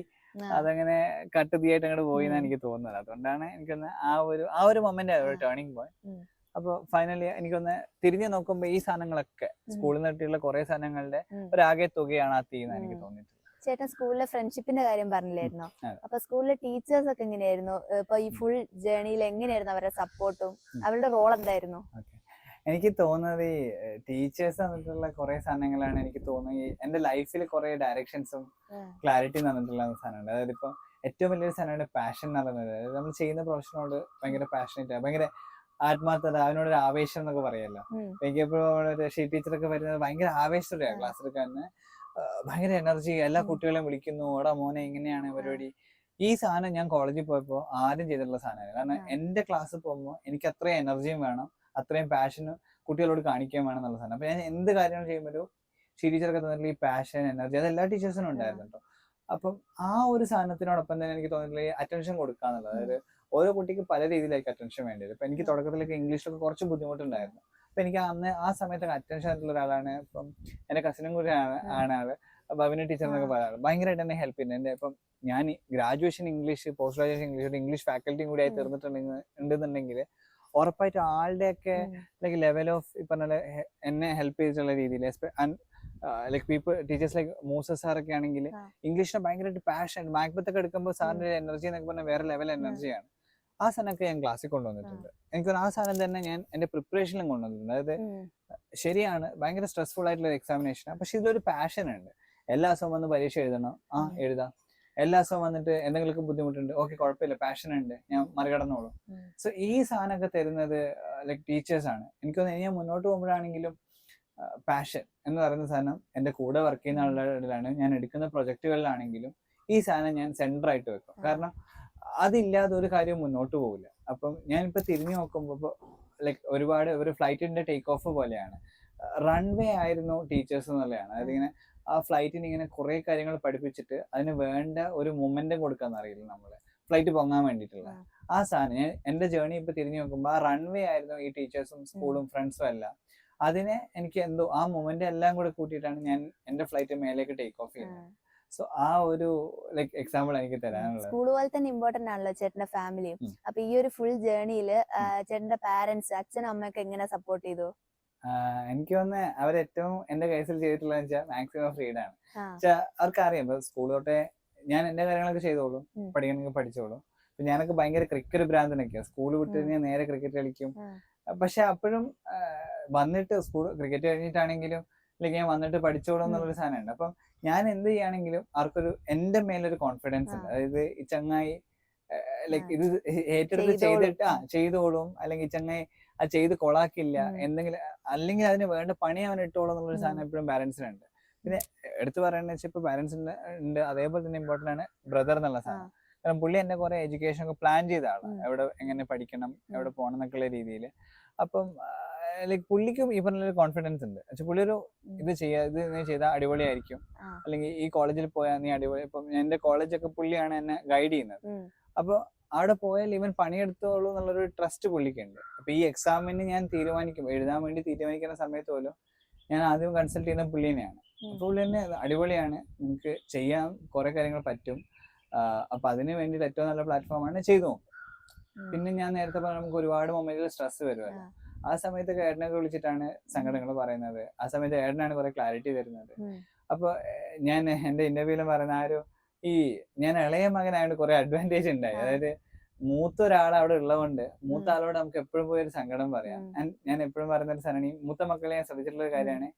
അതങ്ങനെ കട്ട് തീയായിട്ട് അങ്ങോട്ട് പോയി എന്നാണ് എനിക്ക് തോന്നുന്നത്. അതുകൊണ്ടാണ് എനിക്കൊന്ന് ആ ഒരു മൊമെന്റ് ഒരു ടേണിംഗ് പോയിന്റ്. അപ്പൊ ഫൈനലി എനിക്കൊന്ന് തിരിഞ്ഞു നോക്കുമ്പോ ഈ സാധനങ്ങളൊക്കെ സ്കൂളിൽ നിന്ന് കിട്ടിയുള്ള കുറെ സാധനങ്ങളുടെ ഒരാകെ തുകയാണ് ആ തീ എന്ന് എനിക്ക് തോന്നിയിട്ടുള്ളത്. ചേട്ടൻ സ്കൂളിലെ ഫ്രണ്ട്ഷിപ്പിന്റെ കാര്യം പറഞ്ഞില്ലായിരുന്നോ? അപ്പൊ സ്കൂളിലെ ടീച്ചേഴ്സ് ഒക്കെ എങ്ങനെയായിരുന്നു? ഇപ്പൊ ഈ ഫുൾ ജേർണിയിൽ എങ്ങനെയായിരുന്നു അവരുടെ സപ്പോർട്ടും അവരുടെ റോൾ എന്തായിരുന്നു? എനിക്ക് തോന്നുന്നത് ഈ ടീച്ചേഴ്സ് തന്നിട്ടുള്ള കുറെ സാധനങ്ങളാണ് എനിക്ക് തോന്നുന്നത് എന്റെ ലൈഫിൽ കുറെ ഡയറക്ഷൻസും ക്ലാരിറ്റി തന്നിട്ടുള്ള സാധനമുണ്ട്. അതായത് ഇപ്പൊ ഏറ്റവും വലിയൊരു സാധനമാണ് പാഷൻ എന്ന് പറയുന്നത്. അതായത് നമ്മൾ ചെയ്യുന്ന പ്രൊഫഷനോട് ഭയങ്കര പാഷനേറ്റ്, ഭയങ്കര ആത്മാർത്ഥത, അതിനോടൊരു ആവേശം എന്നൊക്കെ പറയല്ലോ. എനിക്കെപ്പോഴും ഷീ ടീച്ചറൊക്കെ വരുന്നത് ഭയങ്കര ആവേശത്തോടെയാണ് ക്ലാസ് എടുക്കാൻ. ഭയങ്കര എനർജി, എല്ലാ കുട്ടികളെയും വിളിക്കുന്നു, ഓടാ മോനെ ഇങ്ങനെയാണ് പരിപാടി. ഈ സാധനം ഞാൻ കോളേജിൽ പോയപ്പോൾ ആദ്യം ചെയ്തിട്ടുള്ള സാധനമാണ്. കാരണം എന്റെ ക്ലാസ്സിൽ പോകുമ്പോൾ എനിക്ക് അത്രയും എനർജിയും വേണം, അത്രയും പാഷനും കുട്ടികളോട് കാണിക്കാൻ വേണം എന്നുള്ള സാധനം. അപ്പൊ ഞാൻ എന്ത് കാര്യങ്ങൾ ചെയ്യുമ്പോഴും ഷീ ടീച്ചറൊക്കെ തന്നിട്ടുള്ള ഈ പാഷൻ, എനർജി അത് എല്ലാ ടീച്ചേഴ്സിനും ഉണ്ടായിരുന്നു കേട്ടോ. അപ്പം ആ ഒരു സാധനത്തിനോടൊപ്പം തന്നെ എനിക്ക് തോന്നിയിട്ടുള്ള അറ്റൻഷൻ കൊടുക്കുക എന്നുള്ളത്. അതായത് ഓരോ കുട്ടിക്ക് പല രീതിയിലായിരിക്കും അറ്റൻഷൻ വേണ്ടത്. ഇപ്പൊ എനിക്ക് തുടക്കത്തിലൊക്കെ ഇംഗ്ലീഷിലൊക്കെ കുറച്ച് ബുദ്ധിമുട്ടുണ്ടായിരുന്നു. അപ്പൊ എനിക്ക് അന്ന് ആ സമയത്തൊക്കെ അറ്റൻഷൻ ആയിട്ടുള്ള ഒരാളാണ് ഇപ്പം എന്റെ കസിനും കൂടി ആണ് ആള്, ഭവിന ടീച്ചർ എന്നൊക്കെ പറയാറ്. ഭയങ്കരമായിട്ട് എന്നെ ഹെൽപ്പ് ചെയ്യുന്നത്. എന്റെ ഇപ്പം ഞാൻ graduation English, post graduation English ഫാക്കൽറ്റിയും കൂടി ആയി തീർന്നിട്ടുണ്ടെന്നുണ്ടെങ്കിൽ ഉറപ്പായിട്ടും ആളുടെയൊക്കെ ലൈക്ക് ലെവൽ ഓഫ് ഇപ്പൊ എന്നെ ഹെൽപ്പ് ചെയ്തിട്ടുള്ള രീതിയിൽ ലൈക് ടീച്ചേഴ്സ് ലൈക്ക് മൂസ സാറൊക്കെ ആണെങ്കിൽ ഇംഗ്ലീഷിനെ ഭയങ്കരമായിട്ട് പാഷൻ, മാക്ബത്ത് ഒക്കെ എടുക്കുമ്പോൾ സാറിന്റെ എനർജി എന്നൊക്കെ പറഞ്ഞാൽ വേറെ ലെവൽ എനർജിയാണ്. ആ സാധനമൊക്കെ ഞാൻ ക്ലാസ്സിൽ കൊണ്ടുവന്നിട്ടുണ്ട്. എനിക്ക് ആ സാധനം തന്നെ ഞാൻ എന്റെ പ്രിപ്പറേഷനിലും കൊണ്ടുവന്നിട്ടുണ്ട്. അതായത് ശരിയാണ് ഭയങ്കര സ്ട്രെസ്ഫുൾ ആയിട്ടുള്ള ഒരു എക്സാമിനേഷനാണ്, പക്ഷെ ഇതൊരു പാഷൻ ഉണ്ട്. എല്ലാ ദിവസവും വന്ന് പരീക്ഷ എഴുതണം, എഴുതാം. എല്ലാ ദിവസവും വന്നിട്ട് എന്തെങ്കിലും ബുദ്ധിമുട്ടുണ്ട്, ഓക്കെ കുഴപ്പമില്ല, പാഷൻ ഉണ്ട്, ഞാൻ മറികടന്നോളും. സോ ഈ സാധനമൊക്കെ തരുന്നത് ലൈക് ടീച്ചേഴ്സ് ആണ്. എനിക്ക് തോന്നുന്നു ഞാൻ മുന്നോട്ട് പോകുമ്പോഴാണെങ്കിലും പാഷൻ എന്ന് പറയുന്ന സാധനം എന്റെ കൂടെ വർക്ക് ചെയ്യുന്ന ആളുകളിലാണ്, ഞാൻ എടുക്കുന്ന പ്രൊജക്ടുകളിലാണെങ്കിലും ഈ സാധനം ഞാൻ സെന്റർ ആയിട്ട് വെക്കും. കാരണം അതില്ലാതെ ഒരു കാര്യവും മുന്നോട്ട് പോകില്ല. അപ്പം ഞാനിപ്പോ തിരിഞ്ഞു നോക്കുമ്പോ ലൈക് ഒരുപാട് ഒരു ഫ്ലൈറ്റിന്റെ ടേക്ക് ഓഫ് പോലെയാണ്, റൺവേ ആയിരുന്നു ടീച്ചേഴ്സ് എന്നുള്ളതാണ്. അതായത് ഇങ്ങനെ ആ ഫ്ലൈറ്റിന് ഇങ്ങനെ കുറെ കാര്യങ്ങൾ പഠിപ്പിച്ചിട്ട് അതിന് വേണ്ട ഒരു മൊമെന്റം കൊടുക്കാന്ന് അറിയില്ല നമ്മള്, ഫ്ലൈറ്റ് പൊങ്ങാൻ വേണ്ടിയിട്ടുള്ള ആ സാധനം. ഞാൻ എന്റെ ജേർണി ഇപ്പൊ തിരിഞ്ഞു നോക്കുമ്പോ ആ റൺവേ ആയിരുന്നു ഈ ടീച്ചേഴ്സും സ്കൂളും ഫ്രണ്ട്സും എല്ലാം. അതിനെ എനിക്ക് എന്തോ ആ മൊമെന്റ് എല്ലാം കൂടെ കൂട്ടിയിട്ടാണ് ഞാൻ എന്റെ ഫ്ലൈറ്റ് മേലേക്ക് ടേക്ക് ഓഫ് ചെയ്യുന്നത്. സോ ആ ഒരു ലൈക് എക്സാമ്പിൾ എനിക്ക് തരാനുള്ളത്. സ്കൂൾ പോലെ തന്നെ ഇമ്പോർട്ടന്റ് ആണല്ലോ ചേട്ടന്റെ ഫാമിലിയും. അപ്പൊ ഈ ഒരു ഫുൾ ജേർണിയില് ചേട്ടന്റെ പാരന്റ്സ്, അച്ഛനും അമ്മയൊക്കെ എങ്ങനെ സപ്പോർട്ട് ചെയ്തു? എനിക്ക് തോന്നുന്നു അവരേറ്റവും എന്റെ കേസിൽ ചെയ്തിട്ടുള്ളത് വെച്ചാൽ മാക്സിമം ഫ്രീഡം ആണ്. അവർക്കറിയാം ഇപ്പൊ സ്കൂൾ തൊട്ടേ ഞാൻ എന്റെ കാര്യങ്ങളൊക്കെ ചെയ്തോളും, പഠിക്കണമെങ്കിൽ പഠിച്ചോളും. ഇപ്പൊ ഞാനൊക്കെ ഭയങ്കര ക്രിക്കറ്റ് ഭ്രാന്തനൊക്കെയാണ്. സ്കൂൾ വിട്ട് കഴിഞ്ഞാൽ നേരെ ക്രിക്കറ്റ് കളിക്കും. പക്ഷെ അപ്പോഴും വന്നിട്ട് സ്കൂൾ ക്രിക്കറ്റ് കഴിഞ്ഞിട്ടാണെങ്കിലും അല്ലെങ്കിൽ ഞാൻ വന്നിട്ട് പഠിച്ചോളും എന്നുള്ളൊരു സാധനമുണ്ട്. അപ്പം ഞാൻ എന്ത് ചെയ്യുകയാണെങ്കിലും അവർക്കൊരു എന്റെ മേലൊരു കോൺഫിഡൻസ് ഉണ്ട്. അതായത് ഈ ചങ്ങായി ലൈക്ക് ഇത് ഏറ്റെടുത്ത് ചെയ്തോളും, അല്ലെങ്കിൽ ഈ ചങ്ങായി അത് ചെയ്ത് കൊളാക്കില്ല, എന്തെങ്കിലും അല്ലെങ്കിൽ അതിന് വേണ്ട പണി അവൻ ഇട്ടോളും എന്നുള്ളൊരു സാധനം എപ്പോഴും പാരന്റ്സിനുണ്ട്. പിന്നെ എടുത്തു പറയുന്നത് വെച്ചാൽ ഇപ്പൊ പാരന്റ്സിന് ഉണ്ട്, അതേപോലെ തന്നെ ഇമ്പോർട്ടന്റ് ആണ് ബ്രദർ എന്നുള്ള സാധനം. കാരണം പുള്ളി എന്നെ കുറെ എഡ്യൂക്കേഷൻ ഒക്കെ പ്ലാൻ ചെയ്ത ആളാണ്, എവിടെ എങ്ങനെ പഠിക്കണം, എവിടെ പോകണം എന്നൊക്കെയുള്ള രീതിയിൽ. അപ്പം ലൈക് പുള്ളിക്കും ഈ പറഞ്ഞൊരു കോൺഫിഡൻസ് ഉണ്ട്. പക്ഷെ പുള്ളി ഒരു ഇത് ചെയ്താൽ അടിപൊളിയായിരിക്കും, അല്ലെങ്കിൽ ഈ കോളേജിൽ പോയാൽ നീ അടിപൊളി. ഇപ്പം എന്റെ കോളേജൊക്കെ പുള്ളിയാണ് എന്നെ ഗൈഡ് ചെയ്യുന്നത്. അപ്പൊ അവിടെ പോയാൽ ഇവൻ പണിയെടുത്തോളൂ എന്നുള്ളൊരു ട്രസ്റ്റ് പുള്ളിക്കുണ്ട്. അപ്പൊ ഈ എക്സാമിന് ഞാൻ എഴുതാൻ വേണ്ടി തീരുമാനിക്കുന്ന സമയത്ത് പോലും ഞാൻ ആദ്യം കൺസൾട്ട് ചെയ്യുന്ന പുള്ളിനെയാണ്. അപ്പൊ പുള്ളി തന്നെ അടിപൊളിയാണ്, നിങ്ങൾക്ക് ചെയ്യാൻ കുറെ കാര്യങ്ങൾ പറ്റും, അപ്പൊ അതിന് വേണ്ടിയിട്ട് ഏറ്റവും നല്ല പ്ലാറ്റ്ഫോമാണ്, ചെയ്തു നോക്കും. പിന്നെ ഞാൻ നേരത്തെ പറഞ്ഞ നമുക്ക് ഒരുപാട് മൊമെന്റിൽ സ്ട്രെസ് വരുമല്ലോ, ആ സമയത്തൊക്കെ ഏട്ടനൊക്കെ വിളിച്ചിട്ടാണ് സങ്കടങ്ങൾ പറയുന്നത്. ആ സമയത്ത് ഏട്ടനാണ് കുറെ ക്ലാരിറ്റി തരുന്നത്. അപ്പൊ ഞാൻ എന്റെ ഇന്റർവ്യൂവിലും പറയുന്ന ഞാൻ ഇളയ മകനായതുകൊണ്ട് കുറെ അഡ്വാൻറ്റേജ് ഉണ്ടായി. അതായത് മൂത്ത ഒരാൾ അവിടെ ഉള്ളതുകൊണ്ട് മൂത്ത ആളോട് നമുക്ക് എപ്പോഴും പോയി ഒരു സങ്കടം പറയാം. ഞാൻ എപ്പോഴും പറയുന്ന ഒരു സാധനമാണ്, ഈ മൂത്ത മക്കളെ ഞാൻ ശ്രദ്ധിച്ചിട്ടുള്ള ഒരു കാര്യമാണ്,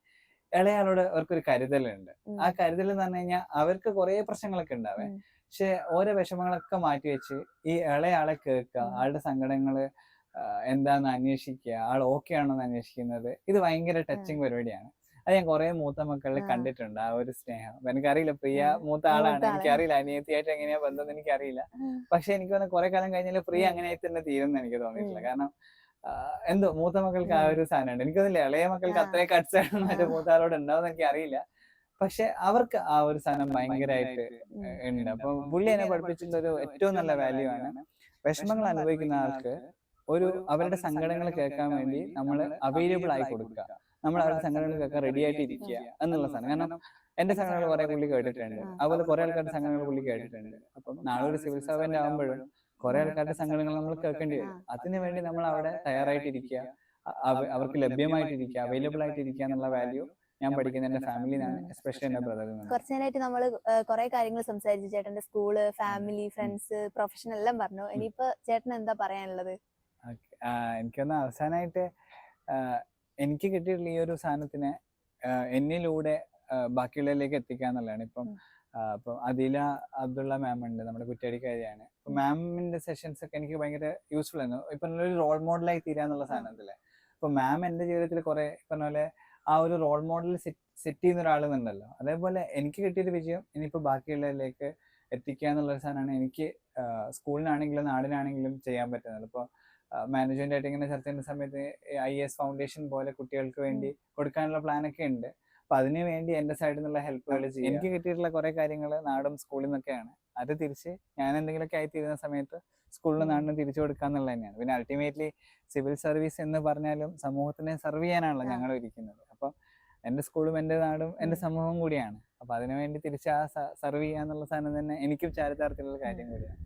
ഇളയാളോട് അവർക്കൊരു കരുതലുണ്ട്. ആ കരുതൽ എന്ന് പറഞ്ഞു കഴിഞ്ഞാൽ അവർക്ക് കുറെ പ്രശ്നങ്ങളൊക്കെ ഉണ്ടാവേ, പക്ഷെ ഓരോ വിഷമങ്ങളൊക്കെ മാറ്റി വെച്ച് ഈ ഇളയാളെ കേൾക്കുക, ആളുടെ സങ്കടങ്ങള് എന്താന്ന് അന്വേഷിക്കുക, ആൾ ഓക്കെ ആണോ എന്ന് അന്വേഷിക്കുന്നത്, ഇത് ഭയങ്കര ടച്ചിങ് പരിപാടിയാണ്. അത് ഞാൻ കുറെ മൂത്ത മക്കളിൽ കണ്ടിട്ടുണ്ട് ആ ഒരു സ്നേഹം. എനിക്കറിയില്ല, പ്രിയ മൂത്ത ആളാണ്, എനിക്കറിയില്ല അനിയത്തിയായിട്ട് എങ്ങനെയാ ബന്ധം എനിക്കറിയില്ല. പക്ഷെ എനിക്ക് തോന്നുന്നു കുറെ കാലം കഴിഞ്ഞാൽ പ്രിയ അങ്ങനെയായി തന്നെ തീരുമെന്ന് എനിക്ക് തോന്നിയിട്ടില്ല. കാരണം എന്തോ മൂത്ത മക്കൾക്ക് ആ ഒരു സാധനമുണ്ട്. എനിക്ക് തോന്നില്ല ഇളയ മക്കൾക്ക് അത്രയും കട്ട്സ് മറ്റേ മൂത്ത ആളോട് ഉണ്ടാവും എനിക്ക് അറിയില്ല. പക്ഷെ അവർക്ക് ആ ഒരു സാധനം ഭയങ്കരമായിട്ട് ഉണ്ട്. അപ്പൊ പുള്ളി എന്നെ പഠിപ്പിച്ചിട്ടുള്ള ഒരു ഏറ്റവും നല്ല വാല്യൂ ആണ്, വിഷമങ്ങൾ അനുഭവിക്കുന്ന ആൾക്ക് അവരുടെ സങ്കടങ്ങൾ കേൾക്കാൻ വേണ്ടി നമ്മൾ അവൈലബിൾ ആയി കൊടുക്കുക, നമ്മൾ അവരുടെ സങ്കടങ്ങൾ കേൾക്കാൻ റെഡി ആയിട്ട് ഇരിക്കുക എന്നുള്ള സാധനം. കാരണം എന്റെ സങ്കടങ്ങൾ കുറെ പുള്ളി കേട്ടിട്ടുണ്ട്, അതുപോലെ കുറെ ആൾക്കാരുടെ സങ്കടങ്ങൾ പുള്ളി കേട്ടിട്ടുണ്ട്. അപ്പം നാളെ ഒരു സിവിൽ സർവന്റ് ആകുമ്പോഴും കുറെ ആൾക്കാരുടെ സങ്കടങ്ങൾ നമ്മൾ കേൾക്കേണ്ടി വരും. അതിനു വേണ്ടി നമ്മൾ അവിടെ തയ്യാറായിട്ടിരിക്കുക, അവർക്ക് ലഭ്യമായിട്ടിരിക്കുക, അവൈലബിൾ ആയിട്ടിരിക്കുക എന്നുള്ള വാല്യൂ ഞാൻ പഠിക്കുന്ന എന്റെ ഫാമിലിന്നാണ്, എസ്പെഷ്യലി എന്റെ ബ്രദറിൽ. കുറച്ചു നേരമായിട്ട് നമ്മള് കുറെ കാര്യങ്ങൾ സംസാരിച്ചു, ചേട്ടന്റെ സ്കൂള്, ഫാമിലി, ഫ്രണ്ട്സ്, പ്രൊഫഷൻ എല്ലാം പറഞ്ഞു. ഇനിയിപ്പോ ചേട്ടൻ എന്താ പറയാനുള്ളത്? എനിക്കൊന്ന് അവസാനമായിട്ട് എനിക്ക് കിട്ടിയിട്ടുള്ള ഈ ഒരു സാധനത്തിനെ എന്നിലൂടെ ബാക്കിയുള്ളവരിലേക്ക് എത്തിക്കുക എന്നുള്ളതാണ്. ഇപ്പം അദില അബ്ദുള്ള മാം ഉണ്ട്, നമ്മുടെ കുറ്റ്യാടിക്കാരിയാണ്. അപ്പൊ മാമിന്റെ സെഷൻസ് ഒക്കെ എനിക്ക് ഭയങ്കര യൂസ്ഫുൾ ആയിരുന്നു. ഇപ്പൊ ഒരു റോൾ മോഡലായി തീരാന്നുള്ള സാധനത്തില് അപ്പൊ മാം എന്റെ ജീവിതത്തിൽ കുറെ പറഞ്ഞ പോലെ ആ ഒരു റോൾ മോഡൽ സെറ്റ് ചെയ്യുന്ന ഒരാളെന്നുണ്ടല്ലോ, അതേപോലെ എനിക്ക് കിട്ടിയൊരു വിജയം ഇനിയിപ്പോ ബാക്കിയുള്ളവരിലേക്ക് എത്തിക്കുക എന്നുള്ളൊരു സാധനമാണ് എനിക്ക് സ്കൂളിനാണെങ്കിലും നാടിനാണെങ്കിലും ചെയ്യാൻ പറ്റുന്നത്. ഇപ്പൊ മാനേജ്മെന്റ് ആയിട്ട് ഇങ്ങനെ ചർച്ച ചെയ്യുന്ന സമയത്ത് IAS ഫൗണ്ടേഷൻ പോലെ കുട്ടികൾക്ക് വേണ്ടി കൊടുക്കാനുള്ള പ്ലാനൊക്കെ ഉണ്ട്. അപ്പൊ അതിനു വേണ്ടി എന്റെ സൈഡിൽ നിന്നുള്ള ഹെൽപ്പുകൾ ചെയ്യും. എനിക്ക് കിട്ടിയിട്ടുള്ള കുറെ കാര്യങ്ങൾ നാടും സ്കൂളിൽ നിന്നൊക്കെയാണ്. അത് തിരിച്ച് ഞാൻ എന്തെങ്കിലുമൊക്കെ ആയിത്തീരുന്ന സമയത്ത് സ്കൂളിലും നാടിനും തിരിച്ചു കൊടുക്കുക എന്നുള്ളത് തന്നെയാണ്. പിന്നെ അൾട്ടിമേറ്റ്ലി സിവിൽ സർവീസ് എന്ന് പറഞ്ഞാലും സമൂഹത്തിനെ സെർവ് ചെയ്യാനാണല്ലോ ഞങ്ങൾ ഇരിക്കുന്നത്. അപ്പൊ എന്റെ സ്കൂളും എന്റെ നാടും എന്റെ സമൂഹവും കൂടിയാണ്. അപ്പൊ അതിനുവേണ്ടി തിരിച്ച് ആ സെർവ് ചെയ്യാന്നുള്ള സാധനം തന്നെ എനിക്കും ചാരിതാർത്ഥ്യമുള്ള കാര്യം കൂടിയാണ്.